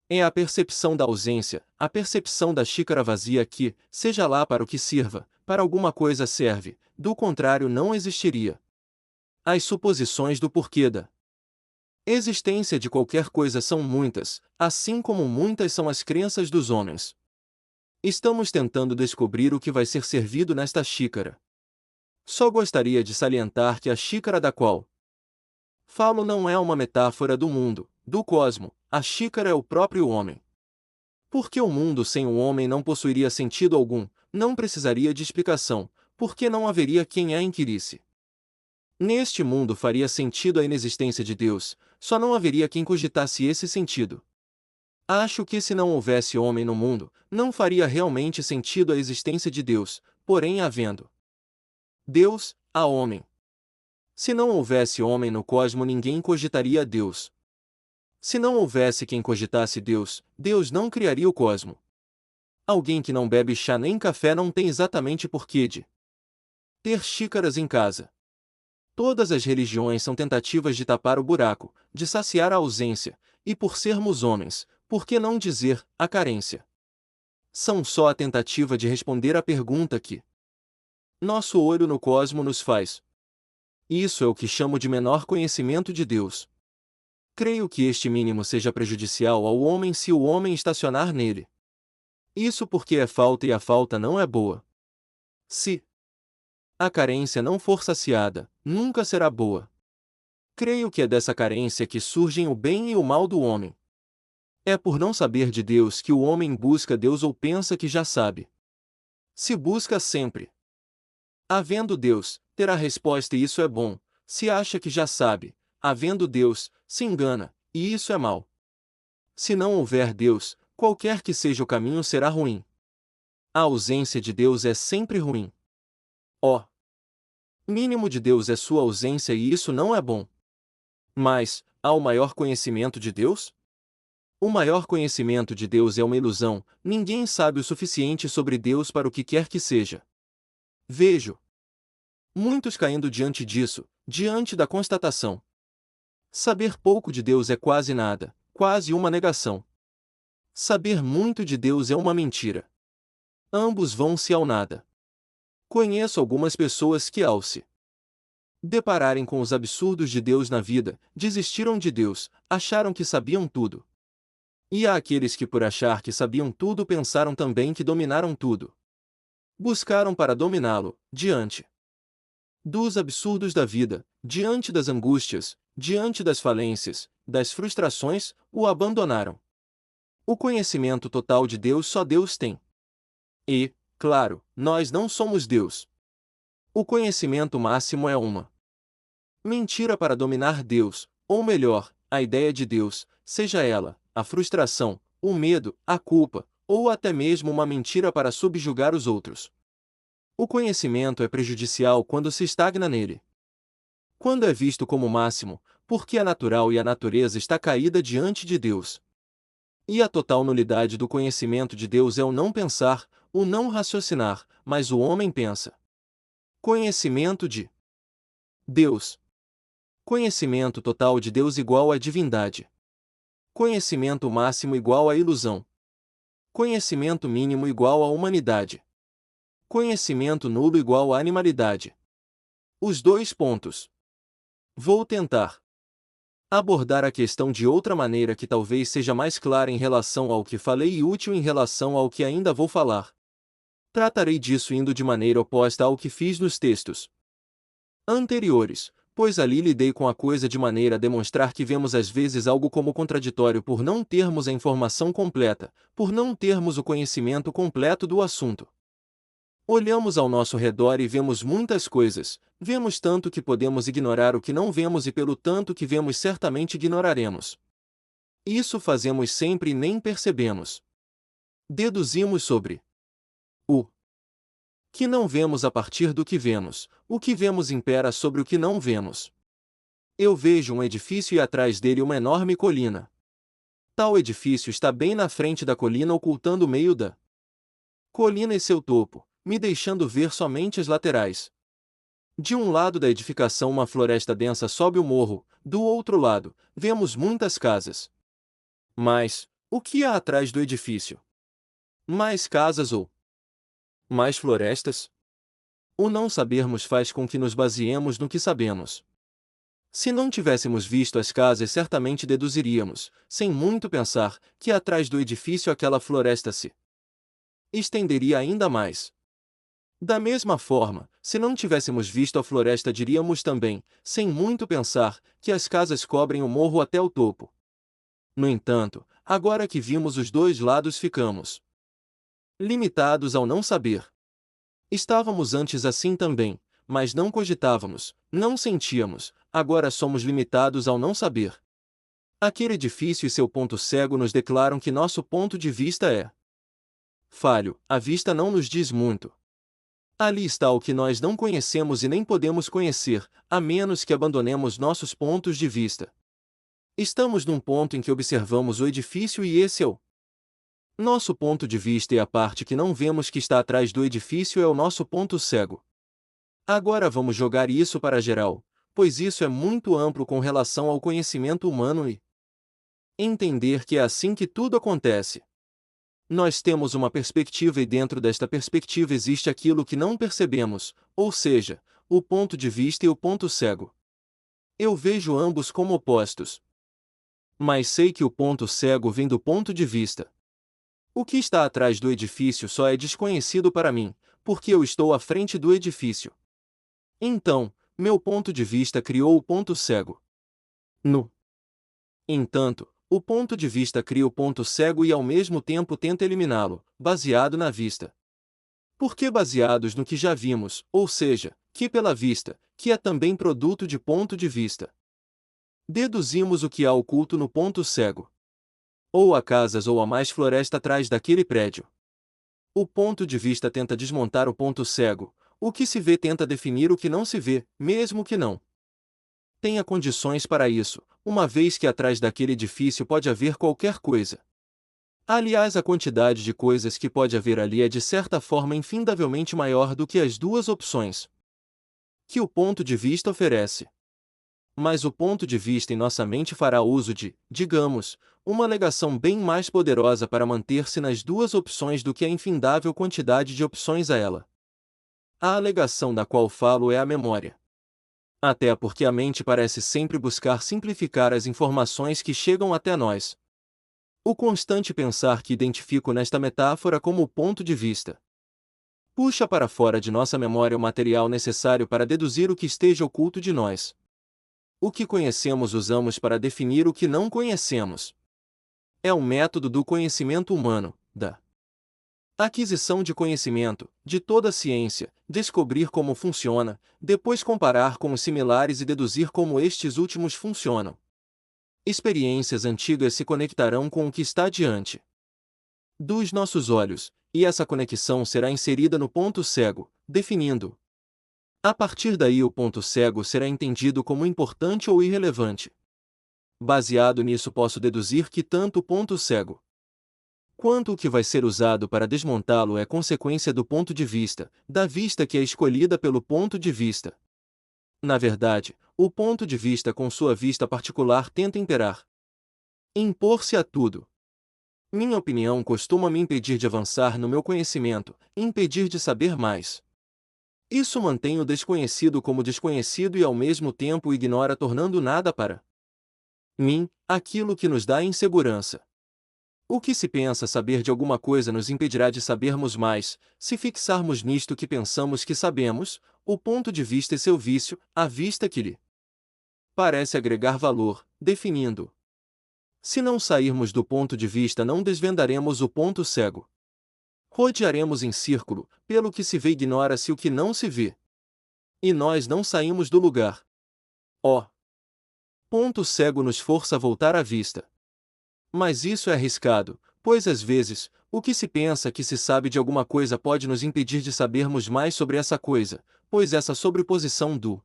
É a percepção da ausência, a percepção da xícara vazia que, seja lá para o que sirva, para alguma coisa serve, do contrário não existiria. As suposições do porquê da existência de qualquer coisa são muitas, assim como muitas são as crenças dos homens. Estamos tentando descobrir o que vai ser servido nesta xícara. Só gostaria de salientar que a xícara da qual falo não é uma metáfora do mundo, do cosmo, a xícara é o próprio homem. Porque o mundo sem o homem não possuiria sentido algum, não precisaria de explicação, porque não haveria quem a inquirisse. Neste mundo faria sentido a inexistência de Deus, só não haveria quem cogitasse esse sentido. Acho que se não houvesse homem no mundo, não faria realmente sentido a existência de Deus, porém havendo Deus, há homem. Se não houvesse homem no cosmo ninguém cogitaria Deus. Se não houvesse quem cogitasse Deus, Deus não criaria o cosmo. Alguém que não bebe chá nem café não tem exatamente porquê de Ter xícaras em casa. Todas as religiões são tentativas de tapar o buraco, de saciar a ausência, e por sermos homens, por que não dizer, a carência? São só a tentativa de responder à pergunta que nosso olho no cosmo nos faz. Isso é o que chamo de menor conhecimento de Deus. Creio que este mínimo seja prejudicial ao homem se o homem estacionar nele. Isso porque é falta e a falta não é boa. Se a carência não for saciada, nunca será boa. Creio que é dessa carência que surgem o bem e o mal do homem. É por não saber de Deus que o homem busca Deus ou pensa que já sabe. Se busca sempre, havendo Deus, terá resposta e isso é bom. Se acha que já sabe, havendo Deus, se engana, e isso é mal. Se não houver Deus, qualquer que seja o caminho será ruim. A ausência de Deus é sempre ruim. O mínimo de Deus é sua ausência e isso não é bom. Mas, há o maior conhecimento de Deus? O maior conhecimento de Deus é uma ilusão, ninguém sabe o suficiente sobre Deus para o que quer que seja. Vejo muitos caindo diante disso, diante da constatação. Saber pouco de Deus é quase nada, quase uma negação. Saber muito de Deus é uma mentira. Ambos vão-se ao nada. Conheço algumas pessoas que, ao se depararem com os absurdos de Deus na vida, desistiram de Deus, acharam que sabiam tudo. E há aqueles que, por achar que sabiam tudo, pensaram também que dominaram tudo. Buscaram para dominá-lo, diante dos absurdos da vida, diante das angústias, diante das falências, das frustrações, o abandonaram. O conhecimento total de Deus só Deus tem. E, claro, nós não somos Deus. O conhecimento máximo é uma mentira para dominar Deus, ou melhor, a ideia de Deus, seja ela a frustração, o medo, a culpa, ou até mesmo uma mentira para subjugar os outros. O conhecimento é prejudicial quando se estagna nele. Quando é visto como máximo, porque é natural e a natureza está caída diante de Deus. E a total nulidade do conhecimento de Deus é o não pensar, o não raciocinar, mas o homem pensa. Conhecimento de Deus. Conhecimento total de Deus igual a divindade. Conhecimento máximo igual a ilusão. Conhecimento mínimo igual a humanidade. Conhecimento nulo igual a animalidade. Os dois pontos. Vou tentar abordar a questão de outra maneira que talvez seja mais clara em relação ao que falei e útil em relação ao que ainda vou falar. Tratarei disso indo de maneira oposta ao que fiz nos textos anteriores, pois ali lidei com a coisa de maneira a demonstrar que vemos às vezes algo como contraditório por não termos a informação completa, por não termos o conhecimento completo do assunto. Olhamos ao nosso redor e vemos muitas coisas, vemos tanto que podemos ignorar o que não vemos e pelo tanto que vemos certamente ignoraremos. Isso fazemos sempre e nem percebemos. Deduzimos sobre o que não vemos a partir do que vemos, o que vemos impera sobre o que não vemos. Eu vejo um edifício e atrás dele uma enorme colina. Tal edifício está bem na frente da colina ocultando o meio da colina e seu topo, me deixando ver somente as laterais. De um lado da edificação uma floresta densa sobe o morro, do outro lado, vemos muitas casas. Mas, o que há atrás do edifício? Mais casas ou mais florestas? O não sabermos faz com que nos baseemos no que sabemos. Se não tivéssemos visto as casas, certamente deduziríamos, sem muito pensar, que atrás do edifício aquela floresta se estenderia ainda mais. Da mesma forma, se não tivéssemos visto a floresta, diríamos também, sem muito pensar, que as casas cobrem o morro até o topo. No entanto, agora que vimos os dois lados, ficamos limitados ao não saber. Estávamos antes assim também, mas não cogitávamos, não sentíamos, agora somos limitados ao não saber. Aquele edifício e seu ponto cego nos declaram que nosso ponto de vista é falho, a vista não nos diz muito. Ali está o que nós não conhecemos e nem podemos conhecer, a menos que abandonemos nossos pontos de vista. Estamos num ponto em que observamos o edifício e esse é o nosso ponto de vista e a parte que não vemos que está atrás do edifício é o nosso ponto cego. Agora vamos jogar isso para geral, pois isso é muito amplo com relação ao conhecimento humano e entender que é assim que tudo acontece. Nós temos uma perspectiva e dentro desta perspectiva existe aquilo que não percebemos, ou seja, o ponto de vista e o ponto cego. Eu vejo ambos como opostos. Mas sei que o ponto cego vem do ponto de vista. O que está atrás do edifício só é desconhecido para mim, porque eu estou à frente do edifício. Então, meu ponto de vista criou o ponto cego. No entanto, o ponto de vista cria o ponto cego e ao mesmo tempo tenta eliminá-lo, baseado na vista. Por que baseados no que já vimos, ou seja, que pela vista, que é também produto de ponto de vista. Deduzimos o que há oculto no ponto cego. Ou há casas ou há mais floresta atrás daquele prédio. O ponto de vista tenta desmontar o ponto cego, o que se vê tenta definir o que não se vê, mesmo que não tenha condições para isso, uma vez que atrás daquele edifício pode haver qualquer coisa. Aliás, a quantidade de coisas que pode haver ali é de certa forma infindavelmente maior do que as duas opções que o ponto de vista oferece. Mas o ponto de vista em nossa mente fará uso de, digamos, uma alegação bem mais poderosa para manter-se nas duas opções do que a infindável quantidade de opções a ela. A alegação da qual falo é a memória. Até porque a mente parece sempre buscar simplificar as informações que chegam até nós. O constante pensar que identifico nesta metáfora como o ponto de vista puxa para fora de nossa memória o material necessário para deduzir o que esteja oculto de nós. O que conhecemos usamos para definir o que não conhecemos. É um método do conhecimento humano, da aquisição de conhecimento, de toda a ciência, descobrir como funciona, depois comparar com os similares e deduzir como estes últimos funcionam. Experiências antigas se conectarão com o que está diante dos nossos olhos, e essa conexão será inserida no ponto cego, definindo. A partir daí o ponto cego será entendido como importante ou irrelevante. Baseado nisso posso deduzir que tanto o ponto cego quanto o que vai ser usado para desmontá-lo é consequência do ponto de vista, da vista que é escolhida pelo ponto de vista. Na verdade, o ponto de vista com sua vista particular tenta imperar, impor-se a tudo. Minha opinião costuma me impedir de avançar no meu conhecimento, impedir de saber mais. Isso mantém o desconhecido como desconhecido e ao mesmo tempo o ignora, tornando nada para mim aquilo que nos dá insegurança. O que se pensa saber de alguma coisa nos impedirá de sabermos mais, se fixarmos nisto que pensamos que sabemos, o ponto de vista e seu vício, a vista que lhe parece agregar valor, definindo. Se não sairmos do ponto de vista, não desvendaremos o ponto cego. Rodearemos em círculo, pelo que se vê ignora-se o que não se vê. E nós não saímos do lugar. Ó! Ponto cego nos força a voltar à vista. Mas isso é arriscado, pois às vezes, o que se pensa que se sabe de alguma coisa pode nos impedir de sabermos mais sobre essa coisa, pois essa sobreposição do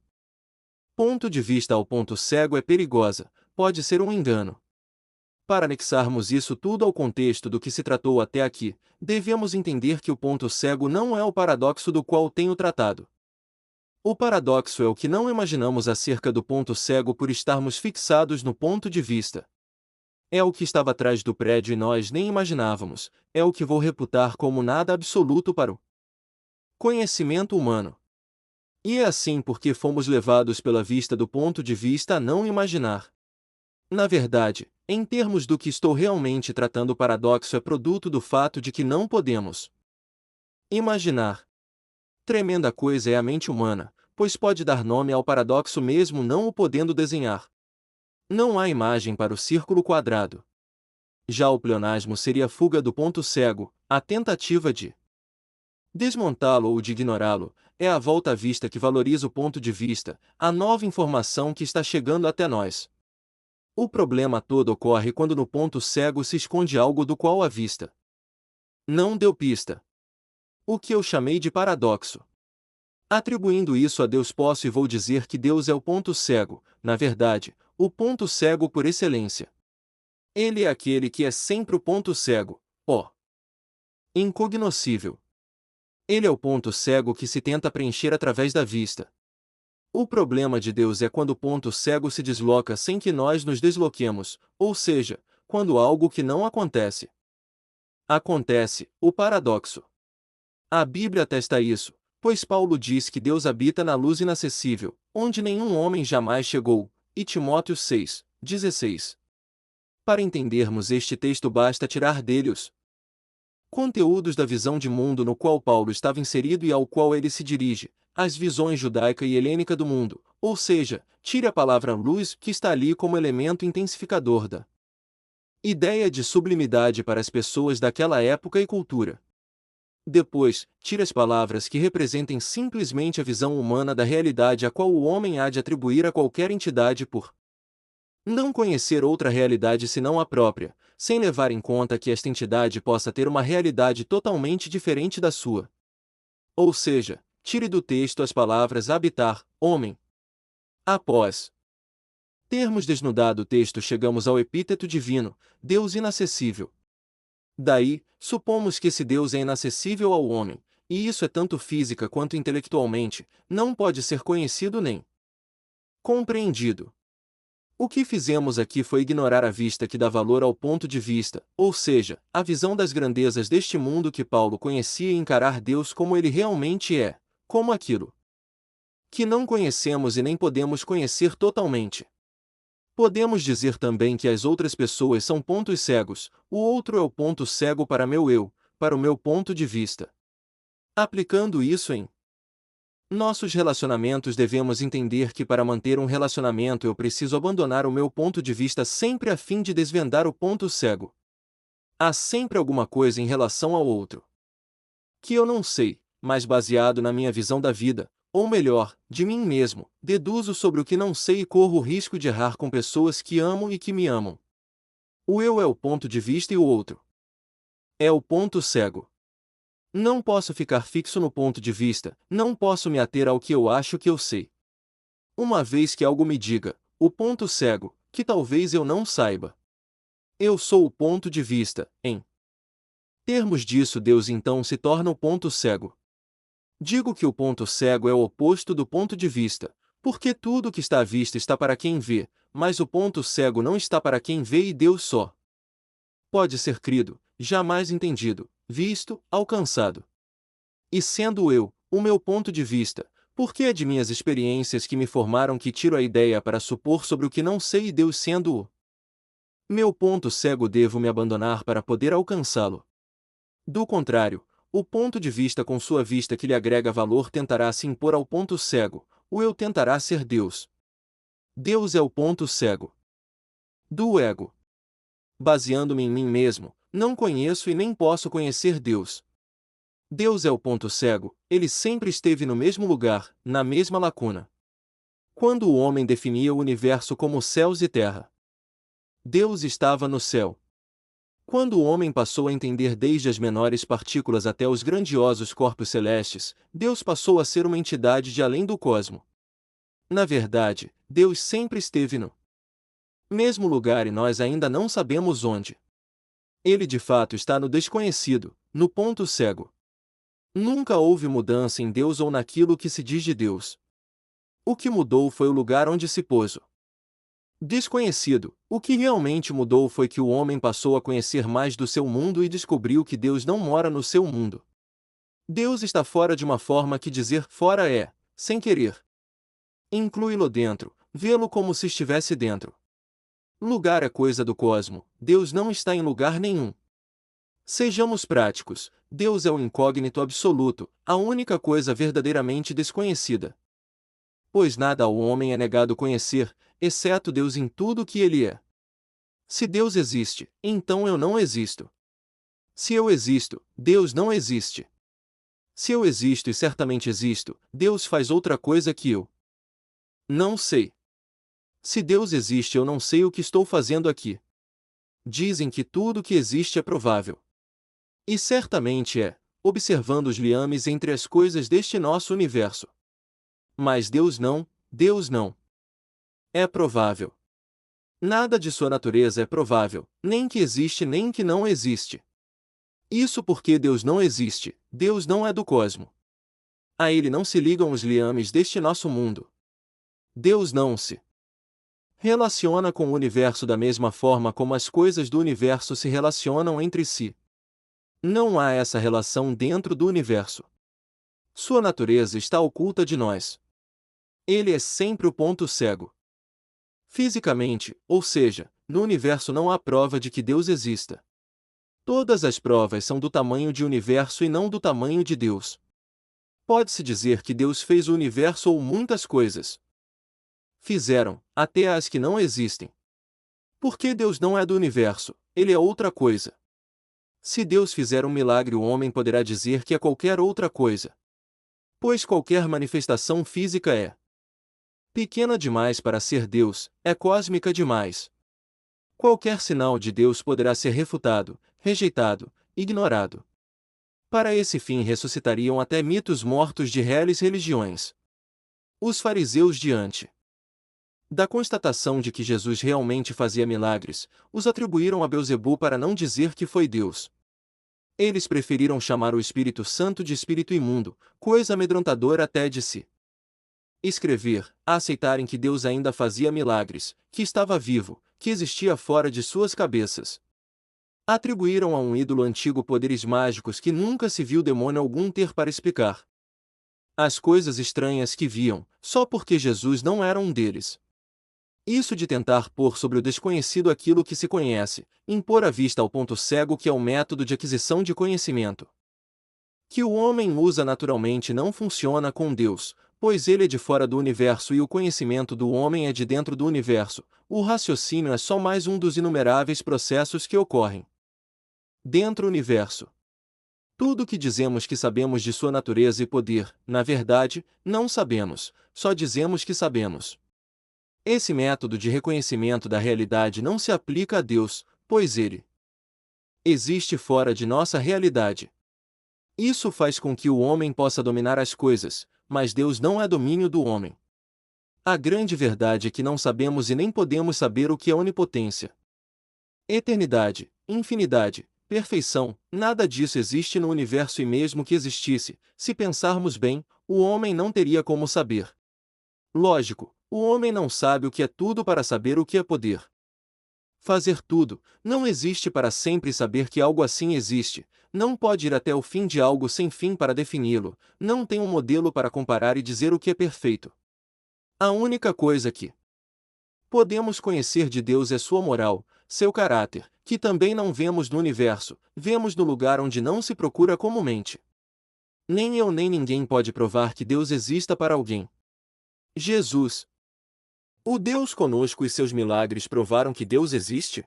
ponto de vista ao ponto cego é perigosa, pode ser um engano. Para anexarmos isso tudo ao contexto do que se tratou até aqui, devemos entender que o ponto cego não é o paradoxo do qual tenho tratado. O paradoxo é o que não imaginamos acerca do ponto cego por estarmos fixados no ponto de vista. É o que estava atrás do prédio e nós nem imaginávamos, é o que vou reputar como nada absoluto para o conhecimento humano. E é assim porque fomos levados pela vista do ponto de vista a não imaginar. Na verdade, em termos do que estou realmente tratando, o paradoxo é produto do fato de que não podemos imaginar. Tremenda coisa é a mente humana, pois pode dar nome ao paradoxo mesmo não o podendo desenhar. Não há imagem para o círculo quadrado. Já o pleonasmo seria a fuga do ponto cego, a tentativa de desmontá-lo ou de ignorá-lo, é a volta à vista que valoriza o ponto de vista, a nova informação que está chegando até nós. O problema todo ocorre quando no ponto cego se esconde algo do qual a vista não deu pista. O que eu chamei de paradoxo. Atribuindo isso a Deus posso e vou dizer que Deus é o ponto cego, na verdade, o ponto cego por excelência. Ele é aquele que é sempre o ponto cego, ó, incognoscível. Ele é o ponto cego que se tenta preencher através da vista. O problema de Deus é quando o ponto cego se desloca sem que nós nos desloquemos, ou seja, quando algo que não acontece. Acontece, o paradoxo. A Bíblia atesta isso, pois Paulo diz que Deus habita na luz inacessível, onde nenhum homem jamais chegou, e Timóteo 6:16. Para entendermos este texto basta tirar dele os conteúdos da visão de mundo no qual Paulo estava inserido e ao qual ele se dirige, as visões judaica e helênica do mundo, ou seja, tire a palavra luz que está ali como elemento intensificador da ideia de sublimidade para as pessoas daquela época e cultura. Depois, tire as palavras que representem simplesmente a visão humana da realidade a qual o homem há de atribuir a qualquer entidade por não conhecer outra realidade senão a própria, sem levar em conta que esta entidade possa ter uma realidade totalmente diferente da sua. Ou seja, tire do texto as palavras habitar, homem. Após termos desnudado o texto, chegamos ao epíteto divino, Deus inacessível. Daí, supomos que esse Deus é inacessível ao homem, e isso é tanto física quanto intelectualmente, não pode ser conhecido nem compreendido. O que fizemos aqui foi ignorar a vista que dá valor ao ponto de vista, ou seja, a visão das grandezas deste mundo que Paulo conhecia e encarar Deus como ele realmente é, como aquilo que não conhecemos e nem podemos conhecer totalmente. Podemos dizer também que as outras pessoas são pontos cegos, o outro é o ponto cego para meu eu, para o meu ponto de vista. Aplicando isso em nossos relacionamentos, devemos entender que para manter um relacionamento eu preciso abandonar o meu ponto de vista sempre a fim de desvendar o ponto cego. Há sempre alguma coisa em relação ao outro que eu não sei, mas baseado na minha visão da vida, ou melhor, de mim mesmo, deduzo sobre o que não sei e corro o risco de errar com pessoas que amo e que me amam. O eu é o ponto de vista e o outro é o ponto cego. Não posso ficar fixo no ponto de vista, não posso me ater ao que eu acho que eu sei. Uma vez que algo me diga, o ponto cego, que talvez eu não saiba. Eu sou o ponto de vista, em termos disso, Deus então se torna o ponto cego. Digo que o ponto cego é o oposto do ponto de vista, porque tudo que está à vista está para quem vê, mas o ponto cego não está para quem vê e Deus só pode ser crido, jamais entendido, visto, alcançado. E sendo eu, o meu ponto de vista, porque é de minhas experiências que me formaram que tiro a ideia para supor sobre o que não sei e Deus sendo o meu ponto cego, devo me abandonar para poder alcançá-lo. Do contrário, o ponto de vista com sua vista que lhe agrega valor tentará se impor ao ponto cego, o eu tentará ser Deus. Deus é o ponto cego do ego. Baseando-me em mim mesmo, não conheço e nem posso conhecer Deus. Deus é o ponto cego, ele sempre esteve no mesmo lugar, na mesma lacuna. Quando o homem definia o universo como céus e terra, Deus estava no céu. Quando o homem passou a entender desde as menores partículas até os grandiosos corpos celestes, Deus passou a ser uma entidade de além do cosmo. Na verdade, Deus sempre esteve no mesmo lugar e nós ainda não sabemos onde. Ele de fato está no desconhecido, no ponto cego. Nunca houve mudança em Deus ou naquilo que se diz de Deus. O que mudou foi o lugar onde se pôs o desconhecido. O que realmente mudou foi que o homem passou a conhecer mais do seu mundo e descobriu que Deus não mora no seu mundo. Deus está fora de uma forma que dizer fora é, sem querer, inclui-lo dentro, vê-lo como se estivesse dentro. Lugar é coisa do cosmo, Deus não está em lugar nenhum. Sejamos práticos, Deus é o incógnito absoluto, a única coisa verdadeiramente desconhecida. Pois nada ao homem é negado conhecer, exceto Deus em tudo o que ele é. Se Deus existe, então eu não existo. Se eu existo, Deus não existe. Se eu existo e certamente existo, Deus faz outra coisa que eu não sei. Se Deus existe, eu não sei o que estou fazendo aqui. Dizem que tudo que existe é provável. E certamente é, observando os liames entre as coisas deste nosso universo. Mas Deus não é provável. Nada de sua natureza é provável, nem que existe nem que não existe. Isso porque Deus não existe, Deus não é do cosmo. A ele não se ligam os liames deste nosso mundo. Deus não se relaciona com o universo da mesma forma como as coisas do universo se relacionam entre si. Não há essa relação dentro do universo. Sua natureza está oculta de nós. Ele é sempre o ponto cego. Fisicamente, ou seja, no universo não há prova de que Deus exista. Todas as provas são do tamanho de universo e não do tamanho de Deus. Pode-se dizer que Deus fez o universo ou muitas coisas. Fizeram, até as que não existem. Porque Deus não é do universo, ele é outra coisa. Se Deus fizer um milagre, o homem poderá dizer que é qualquer outra coisa. Pois qualquer manifestação física é pequena demais para ser Deus, é cósmica demais. Qualquer sinal de Deus poderá ser refutado, rejeitado, ignorado. Para esse fim ressuscitariam até mitos mortos de reais religiões. Os fariseus, diante da constatação de que Jesus realmente fazia milagres, os atribuíram a Beelzebu para não dizer que foi Deus. Eles preferiram chamar o Espírito Santo de espírito imundo, coisa amedrontadora até de si escrever, a aceitarem que Deus ainda fazia milagres, que estava vivo, que existia fora de suas cabeças. Atribuíram a um ídolo antigo poderes mágicos que nunca se viu demônio algum ter para explicar as coisas estranhas que viam, só porque Jesus não era um deles. Isso de tentar pôr sobre o desconhecido aquilo que se conhece, impor à vista ao ponto cego que é o método de aquisição de conhecimento que o homem usa naturalmente não funciona com Deus, pois ele é de fora do universo e o conhecimento do homem é de dentro do universo. O raciocínio é só mais um dos inumeráveis processos que ocorrem dentro do universo. Tudo o que dizemos que sabemos de sua natureza e poder, na verdade, não sabemos, só dizemos que sabemos. Esse método de reconhecimento da realidade não se aplica a Deus, pois ele existe fora de nossa realidade. Isso faz com que o homem possa dominar as coisas, mas Deus não é domínio do homem. A grande verdade é que não sabemos e nem podemos saber o que é onipotência. Eternidade, infinidade, perfeição, nada disso existe no universo e mesmo que existisse, se pensarmos bem, o homem não teria como saber. Lógico, o homem não sabe o que é tudo para saber o que é poder. Fazer tudo, não existe para sempre saber que algo assim existe, não pode ir até o fim de algo sem fim para defini-lo, não tem um modelo para comparar e dizer o que é perfeito. A única coisa que podemos conhecer de Deus é sua moral, seu caráter, que também não vemos no universo, vemos no lugar onde não se procura comumente. Nem eu nem ninguém pode provar que Deus exista para alguém. Jesus, o Deus conosco e seus milagres provaram que Deus existe?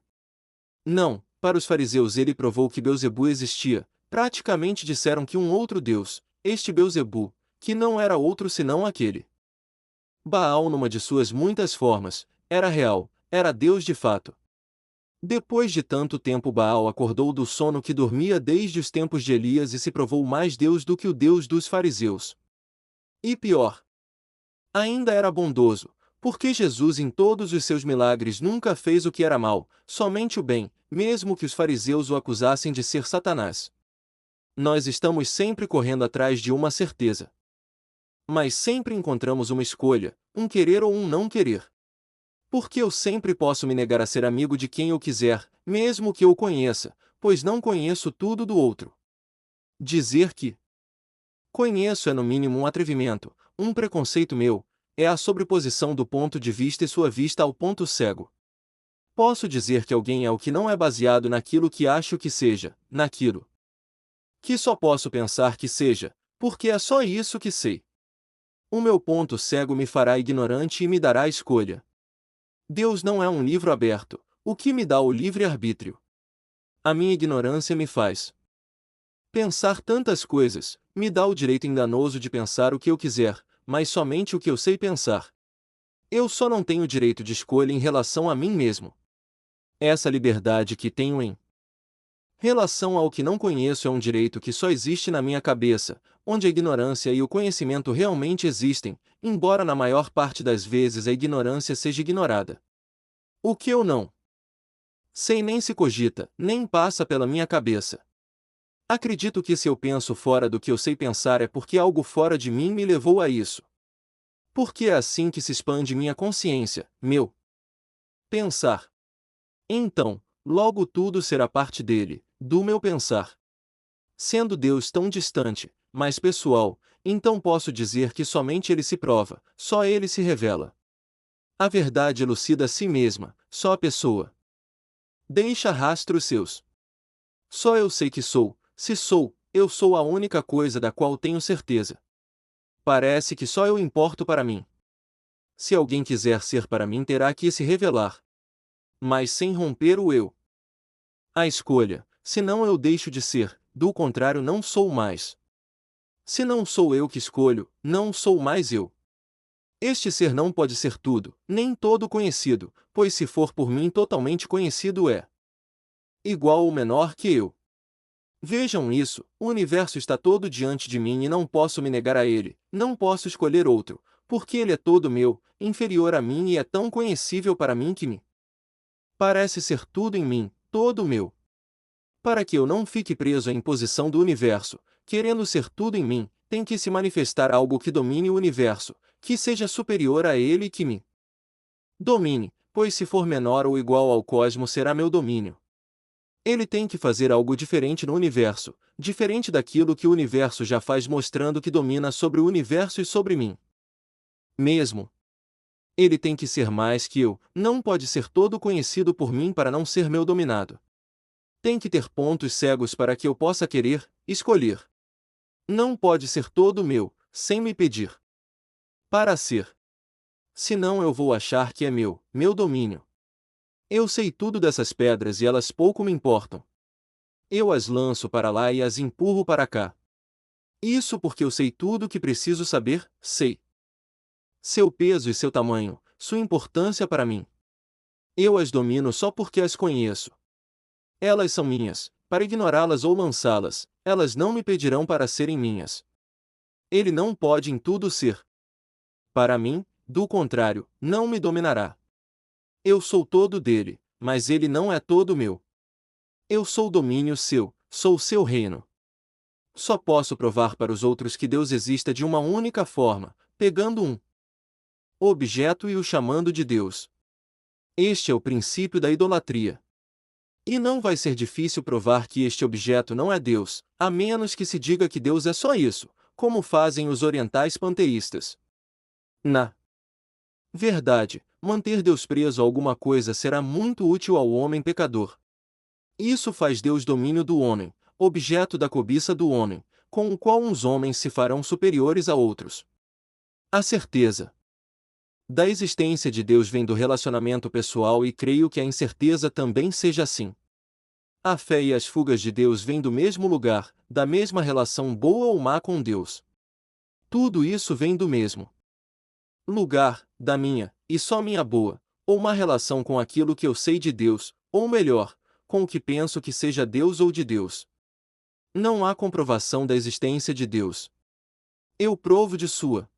Não, para os fariseus ele provou que Beelzebu existia, praticamente disseram que um outro Deus, este Beelzebu, que não era outro senão aquele Baal numa de suas muitas formas, era real, era Deus de fato. Depois de tanto tempo Baal acordou do sono que dormia desde os tempos de Elias e se provou mais Deus do que o Deus dos fariseus. E pior, ainda era bondoso, porque Jesus em todos os seus milagres nunca fez o que era mal, somente o bem, mesmo que os fariseus o acusassem de ser Satanás. Nós estamos sempre correndo atrás de uma certeza. Mas sempre encontramos uma escolha, um querer ou um não querer. Porque eu sempre posso me negar a ser amigo de quem eu quiser, mesmo que eu o conheça, pois não conheço tudo do outro. Dizer que conheço é no mínimo um atrevimento, um preconceito meu, é a sobreposição do ponto de vista e sua vista ao ponto cego. Posso dizer que alguém é o que não é baseado naquilo que acho que seja, naquilo que só posso pensar que seja, porque é só isso que sei. O meu ponto cego me fará ignorante e me dará escolha. Deus não é um livro aberto, o que me dá o livre-arbítrio. A minha ignorância me faz pensar tantas coisas, me dá o direito enganoso de pensar o que eu quiser, mas somente o que eu sei pensar. Eu só não tenho direito de escolha em relação a mim mesmo. Essa liberdade que tenho em relação ao que não conheço é um direito que só existe na minha cabeça, onde a ignorância e o conhecimento realmente existem, embora na maior parte das vezes a ignorância seja ignorada. O que eu não sei nem se cogita, nem passa pela minha cabeça. Acredito que se eu penso fora do que eu sei pensar é porque algo fora de mim me levou a isso. Porque é assim que se expande minha consciência, meu pensar. Então, logo tudo será parte dele, do meu pensar. Sendo Deus tão distante, mas pessoal, então posso dizer que somente ele se prova, só ele se revela. A verdade elucida a si mesma, só a pessoa deixa rastros seus. Só eu sei que sou, se sou, eu sou a única coisa da qual tenho certeza. Parece que só eu importo para mim. Se alguém quiser ser para mim terá que se revelar. Mas sem romper o eu. A escolha, senão eu deixo de ser, do contrário não sou mais. Se não sou eu que escolho, não sou mais eu. Este ser não pode ser tudo, nem todo conhecido, pois se for por mim totalmente conhecido é igual ou menor que eu. Vejam isso, o universo está todo diante de mim e não posso me negar a ele, não posso escolher outro, porque ele é todo meu, inferior a mim e é tão conhecível para mim que me parece ser tudo em mim, todo meu. Para que eu não fique preso à imposição do universo, querendo ser tudo em mim, tem que se manifestar algo que domine o universo, que seja superior a ele e que me domine, pois se for menor ou igual ao cosmos será meu domínio. Ele tem que fazer algo diferente no universo, diferente daquilo que o universo já faz mostrando que domina sobre o universo e sobre mim. Mesmo. Ele tem que ser mais que eu, não pode ser todo conhecido por mim para não ser meu dominado. Tem que ter pontos cegos para que eu possa querer, escolher. Não pode ser todo meu, sem me pedir. Para ser. Senão eu vou achar que é meu domínio. Eu sei tudo dessas pedras e elas pouco me importam. Eu as lanço para lá e as empurro para cá. Isso porque eu sei tudo o que preciso saber, sei. Seu peso e seu tamanho, sua importância para mim. Eu as domino só porque as conheço. Elas são minhas, para ignorá-las ou lançá-las, elas não me pedirão para serem minhas. Ele não pode em tudo ser. Para mim, do contrário, não me dominará. Eu sou todo dele, mas ele não é todo meu. Eu sou domínio seu, sou seu reino. Só posso provar para os outros que Deus exista de uma única forma, pegando um objeto e o chamando de Deus. Este é o princípio da idolatria. E não vai ser difícil provar que este objeto não é Deus, a menos que se diga que Deus é só isso, como fazem os orientais panteístas. Na verdade, manter Deus preso a alguma coisa será muito útil ao homem pecador. Isso faz Deus domínio do homem, objeto da cobiça do homem, com o qual uns homens se farão superiores a outros. A certeza da existência de Deus vem do relacionamento pessoal e creio que a incerteza também seja assim. A fé e as fugas de Deus vêm do mesmo lugar, da mesma relação boa ou má com Deus. Tudo isso vem do mesmo lugar, da minha, e só minha boa, ou má relação com aquilo que eu sei de Deus, ou melhor, com o que penso que seja Deus ou de Deus. Não há comprovação da existência de Deus. Eu provo de sua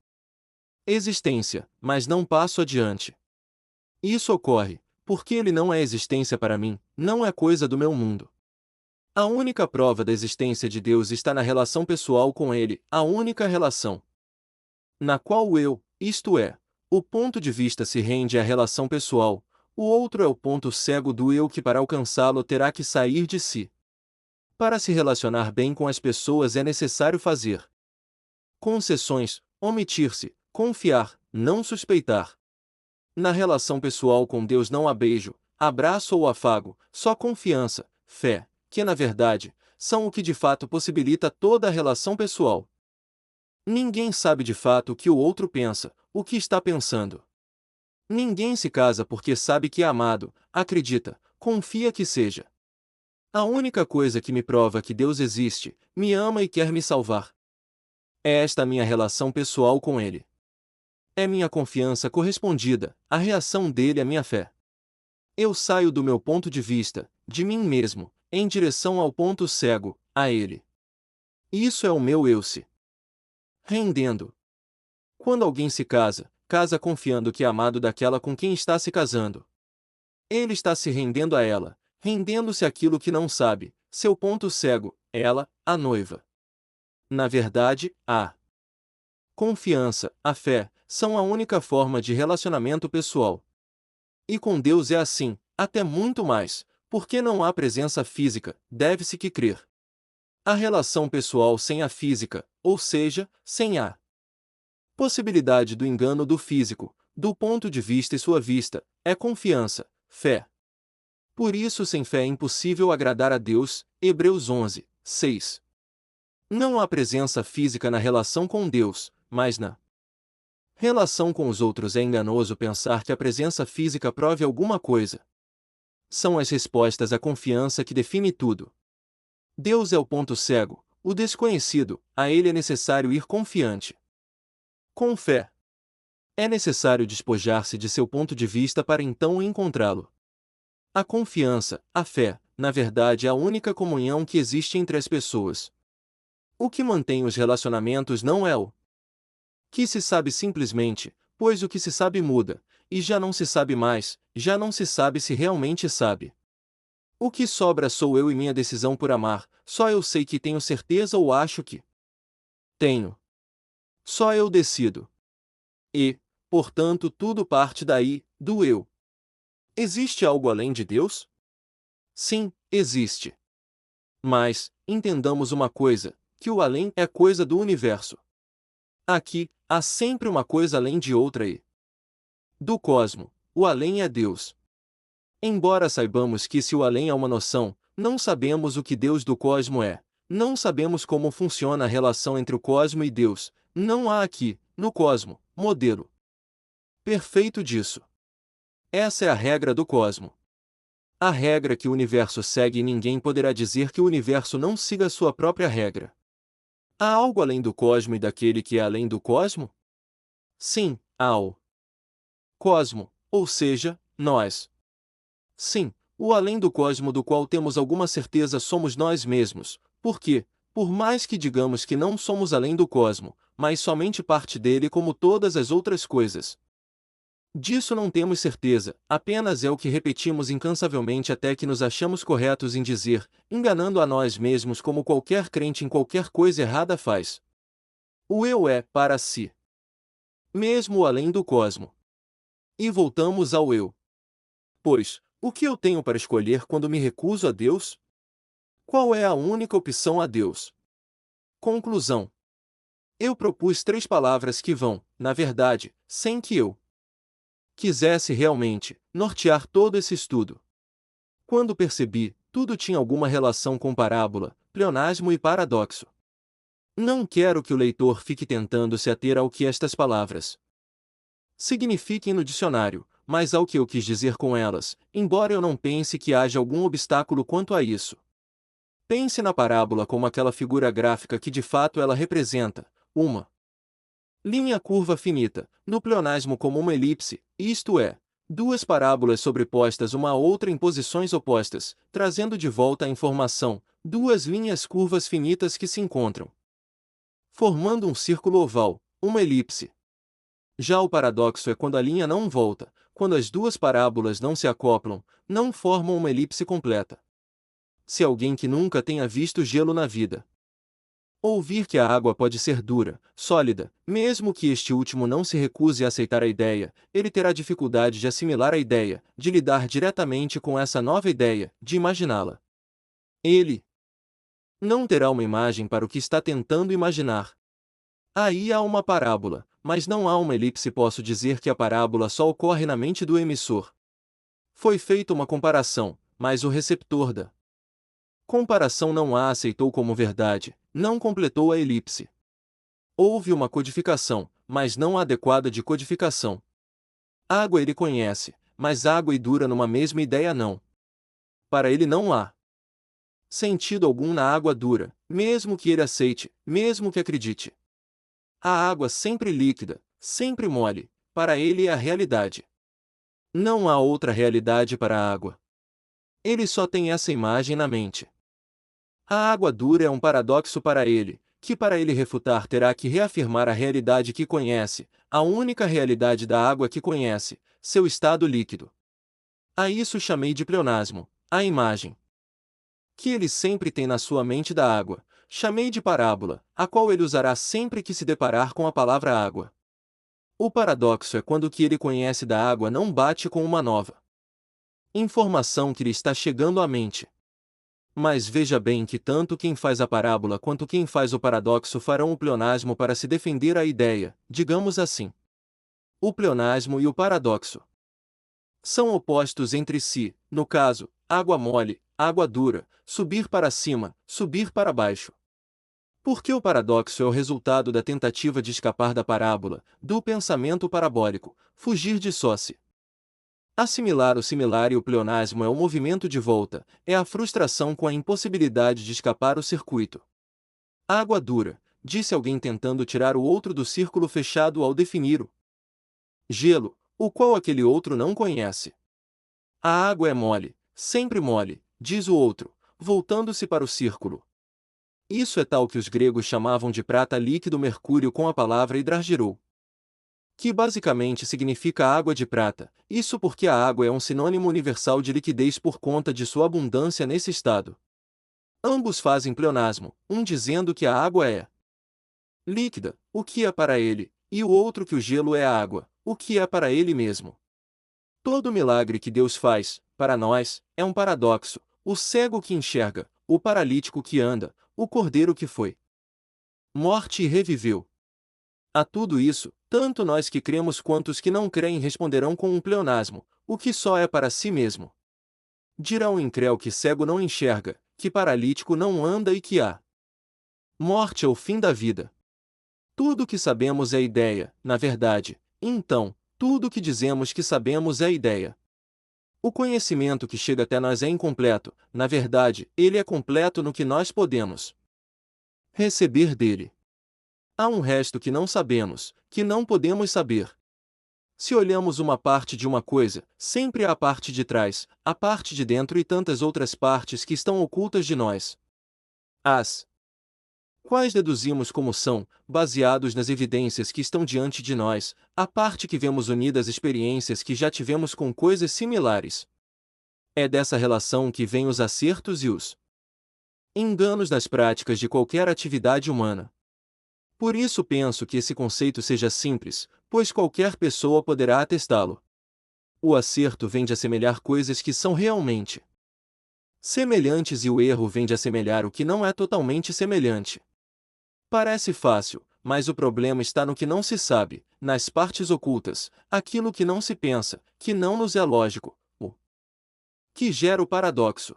existência, mas não passo adiante. Isso ocorre, porque ele não é existência para mim, não é coisa do meu mundo. A única prova da existência de Deus está na relação pessoal com ele, a única relação na qual o eu, isto é, o ponto de vista se rende à relação pessoal, o outro é o ponto cego do eu que para alcançá-lo terá que sair de si. Para se relacionar bem com as pessoas é necessário fazer concessões, omitir-se, confiar, não suspeitar. Na relação pessoal com Deus não há beijo, abraço ou afago, só confiança, fé, que na verdade, são o que de fato possibilita toda a relação pessoal. Ninguém sabe de fato o que o outro pensa, o que está pensando. Ninguém se casa porque sabe que é amado, acredita, confia que seja. A única coisa que me prova que Deus existe, me ama e quer me salvar. É esta minha relação pessoal com Ele. É minha confiança correspondida, a reação dele à minha fé. Eu saio do meu ponto de vista, de mim mesmo, em direção ao ponto cego, a Ele. Isso é o meu eu-se rendendo. Quando alguém se casa, casa confiando que é amado daquela com quem está se casando. Ele está se rendendo a ela, rendendo-se àquilo que não sabe, seu ponto cego, ela, a noiva. Na verdade, a confiança, a fé, são a única forma de relacionamento pessoal. E com Deus é assim, até muito mais, porque não há presença física, deve-se que crer. A relação pessoal sem a física, ou seja, sem a possibilidade do engano do físico, do ponto de vista e sua vista, é confiança, fé. Por isso sem fé é impossível agradar a Deus, Hebreus 11, 6. Não há presença física na relação com Deus, mas na relação com os outros é enganoso pensar que a presença física prove alguma coisa. São as respostas à confiança que define tudo. Deus é o ponto cego, o desconhecido, a ele é necessário ir confiante. Com fé. É necessário despojar-se de seu ponto de vista para então encontrá-lo. A confiança, a fé, na verdade é a única comunhão que existe entre as pessoas. O que mantém os relacionamentos não é o que se sabe simplesmente, pois o que se sabe muda, e já não se sabe mais, já não se sabe se realmente sabe. O que sobra sou eu e minha decisão por amar, só eu sei que tenho certeza ou acho que tenho. Só eu decido. E, portanto, tudo parte daí, do eu. Existe algo além de Deus? Sim, existe. Mas, entendamos uma coisa, que o além é coisa do universo. Aqui, há sempre uma coisa além de outra e do cosmo, o além é Deus. Embora saibamos que se o além é uma noção, não sabemos o que Deus do cosmo é, não sabemos como funciona a relação entre o cosmo e Deus, não há aqui, no cosmo, modelo perfeito disso. Essa é a regra do cosmo. A regra que o universo segue e ninguém poderá dizer que o universo não siga sua própria regra. Há algo além do cosmo e daquele que é além do cosmo? Sim, há o cosmo, ou seja, nós. Sim, o além do cosmo do qual temos alguma certeza somos nós mesmos, porque, por mais que digamos que não somos além do cosmo, mas somente parte dele como todas as outras coisas. Disso não temos certeza, apenas é o que repetimos incansavelmente até que nos achamos corretos em dizer, enganando a nós mesmos como qualquer crente em qualquer coisa errada faz. O eu é, para si, mesmo além do cosmo. E voltamos ao eu. Pois, o que eu tenho para escolher quando me recuso a Deus? Qual é a única opção a Deus? Conclusão. Eu propus 3 palavras que vão, na verdade, sem que eu quisesse realmente nortear todo esse estudo. Quando percebi, tudo tinha alguma relação com parábola, pleonasmo e paradoxo. Não quero que o leitor fique tentando se ater ao que estas palavras signifiquem no dicionário, mas ao que eu quis dizer com elas, embora eu não pense que haja algum obstáculo quanto a isso. Pense na parábola como aquela figura gráfica que de fato ela representa, uma linha curva finita, no pleonasmo como uma elipse, isto é, 2 parábolas sobrepostas uma à outra em posições opostas, trazendo de volta a informação, 2 linhas curvas finitas que se encontram, formando um círculo oval, uma elipse. Já o paradoxo é quando a linha não volta, quando as 2 parábolas não se acoplam, não formam uma elipse completa. Se alguém que nunca tenha visto gelo na vida ouvir que a água pode ser dura, sólida, mesmo que este último não se recuse a aceitar a ideia, ele terá dificuldade de assimilar a ideia, de lidar diretamente com essa nova ideia, de imaginá-la. Ele não terá uma imagem para o que está tentando imaginar. Aí há uma parábola, mas não há uma elipse. Posso dizer que a parábola só ocorre na mente do emissor. Foi feita uma comparação, mas o receptor da comparação não a aceitou como verdade, não completou a elipse. Houve uma codificação, mas não a adequada de codificação. Água ele conhece, mas água e dura numa mesma ideia não. Para ele não há sentido algum na água dura, mesmo que ele aceite, mesmo que acredite. A água sempre líquida, sempre mole, para ele é a realidade. Não há outra realidade para a água. Ele só tem essa imagem na mente. A água dura é um paradoxo para ele, que para ele refutar terá que reafirmar a realidade que conhece, a única realidade da água que conhece, seu estado líquido. A isso chamei de pleonasmo, a imagem. que ele sempre tem na sua mente da água, chamei de parábola, a qual ele usará sempre que se deparar com a palavra água. O paradoxo é quando o que ele conhece da água não bate com uma nova informação que lhe está chegando à mente. Mas veja bem que tanto quem faz a parábola quanto quem faz o paradoxo farão o pleonasmo para se defender a ideia, digamos assim. O pleonasmo e o paradoxo são opostos entre si, no caso, água mole, água dura, subir para cima, subir para baixo. Porque o paradoxo é o resultado da tentativa de escapar da parábola, do pensamento parabólico, fugir de sóci. Assimilar o similar e o pleonasmo é o movimento de volta, é a frustração com a impossibilidade de escapar o circuito. Água dura, disse alguém tentando tirar o outro do círculo fechado ao definir o gelo, o qual aquele outro não conhece. A água é mole, sempre mole, diz o outro, voltando-se para o círculo. Isso é tal que os gregos chamavam de prata líquido mercúrio com a palavra hidrargirou, que basicamente significa água de prata, isso porque a água é um sinônimo universal de liquidez por conta de sua abundância nesse estado. Ambos fazem pleonasmo, um dizendo que a água é líquida, o que é para ele, e o outro que o gelo é a água, o que é para ele mesmo. Todo milagre que Deus faz, para nós, é um paradoxo, o cego que enxerga, o paralítico que anda, o cordeiro que foi morte e reviveu. A tudo isso, tanto nós que cremos quanto os que não creem responderão com um pleonasmo, o que só é para si mesmo. Dirá o incréu que cego não enxerga, que paralítico não anda e que a morte é o fim da vida. Tudo o que sabemos é ideia, na verdade, então, tudo o que dizemos que sabemos é ideia. O conhecimento que chega até nós é incompleto, na verdade, ele é completo no que nós podemos receber dele. Há um resto que não sabemos, que não podemos saber. Se olhamos uma parte de uma coisa, sempre há a parte de trás, a parte de dentro e tantas outras partes que estão ocultas de nós. As quais deduzimos como são, baseados nas evidências que estão diante de nós, a parte que vemos unida às experiências que já tivemos com coisas similares. É dessa relação que vêm os acertos e os enganos nas práticas de qualquer atividade humana. Por isso penso que esse conceito seja simples, pois qualquer pessoa poderá atestá-lo. O acerto vem de assemelhar coisas que são realmente semelhantes e o erro vem de assemelhar o que não é totalmente semelhante. Parece fácil, mas o problema está no que não se sabe, nas partes ocultas, aquilo que não se pensa, que não nos é lógico, o que gera o paradoxo.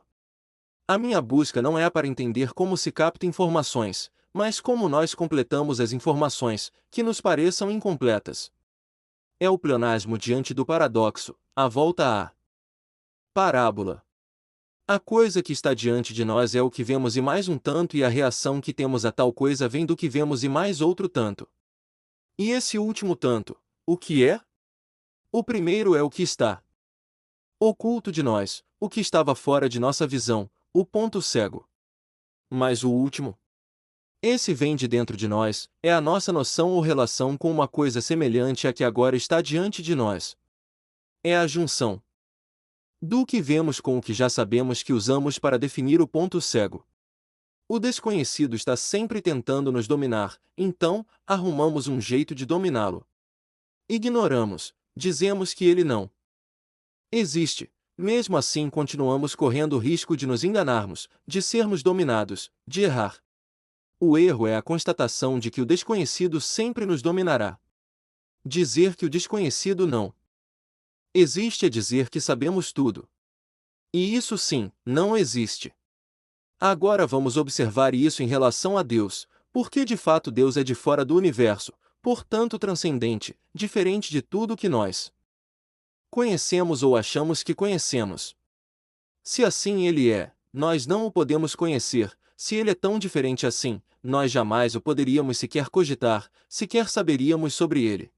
A minha busca não é para entender como se capta informações, mas como nós completamos as informações, que nos pareçam incompletas. É o pleonasmo diante do paradoxo, a volta à parábola. A coisa que está diante de nós é o que vemos e mais um tanto e a reação que temos a tal coisa vem do que vemos e mais outro tanto. E esse último tanto, o que é? O primeiro é o que está oculto de nós, o que estava fora de nossa visão, o ponto cego. Mas o último? Esse vem de dentro de nós, é a nossa noção ou relação com uma coisa semelhante à que agora está diante de nós. É a junção do que vemos com o que já sabemos que usamos para definir o ponto cego. O desconhecido está sempre tentando nos dominar, então, arrumamos um jeito de dominá-lo. Ignoramos, dizemos que ele não existe, mesmo assim continuamos correndo o risco de nos enganarmos, de sermos dominados, de errar. O erro é a constatação de que o desconhecido sempre nos dominará. Dizer que o desconhecido não existe é dizer que sabemos tudo. E isso sim, não existe. Agora vamos observar isso em relação a Deus, porque de fato Deus é de fora do universo, portanto transcendente, diferente de tudo que nós conhecemos ou achamos que conhecemos. Se assim ele é, nós não o podemos conhecer, se ele é tão diferente assim, nós jamais o poderíamos sequer cogitar, sequer saberíamos sobre ele.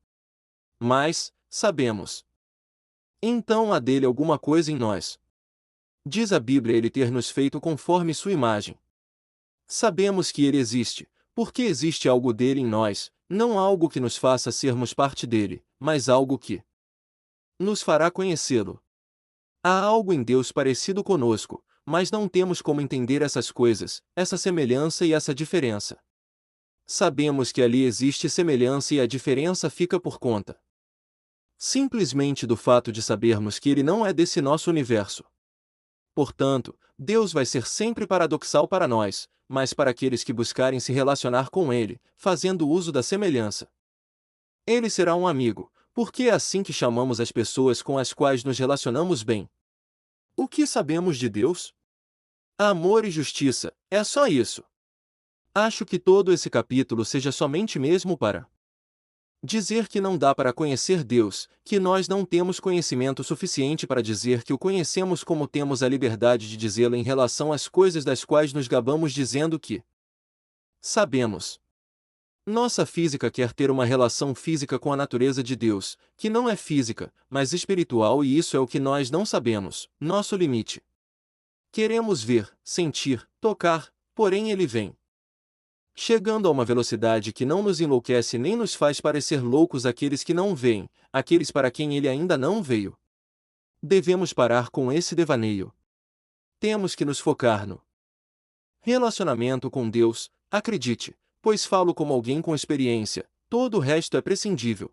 Mas, sabemos. Então há dele alguma coisa em nós. Diz a Bíblia ele ter nos feito conforme sua imagem. Sabemos que ele existe, porque existe algo dele em nós, não algo que nos faça sermos parte dele, mas algo que nos fará conhecê-lo. Há algo em Deus parecido conosco, mas não temos como entender essas coisas, essa semelhança e essa diferença. Sabemos que ali existe semelhança e a diferença fica por conta simplesmente do fato de sabermos que ele não é desse nosso universo. Portanto, Deus vai ser sempre paradoxal para nós, mas para aqueles que buscarem se relacionar com ele, fazendo uso da semelhança. Ele será um amigo, porque é assim que chamamos as pessoas com as quais nos relacionamos bem. O que sabemos de Deus? Amor e justiça, é só isso. Acho que todo esse capítulo seja somente mesmo para dizer que não dá para conhecer Deus, que nós não temos conhecimento suficiente para dizer que o conhecemos como temos a liberdade de dizê-lo em relação às coisas das quais nos gabamos dizendo que sabemos. Nossa física quer ter uma relação física com a natureza de Deus, que não é física, mas espiritual, e isso é o que nós não sabemos, nosso limite. Queremos ver, sentir, tocar, porém ele vem chegando a uma velocidade que não nos enlouquece nem nos faz parecer loucos aqueles que não veem, aqueles para quem ele ainda não veio. Devemos parar com esse devaneio. Temos que nos focar no relacionamento com Deus, acredite, pois falo como alguém com experiência, todo o resto é prescindível.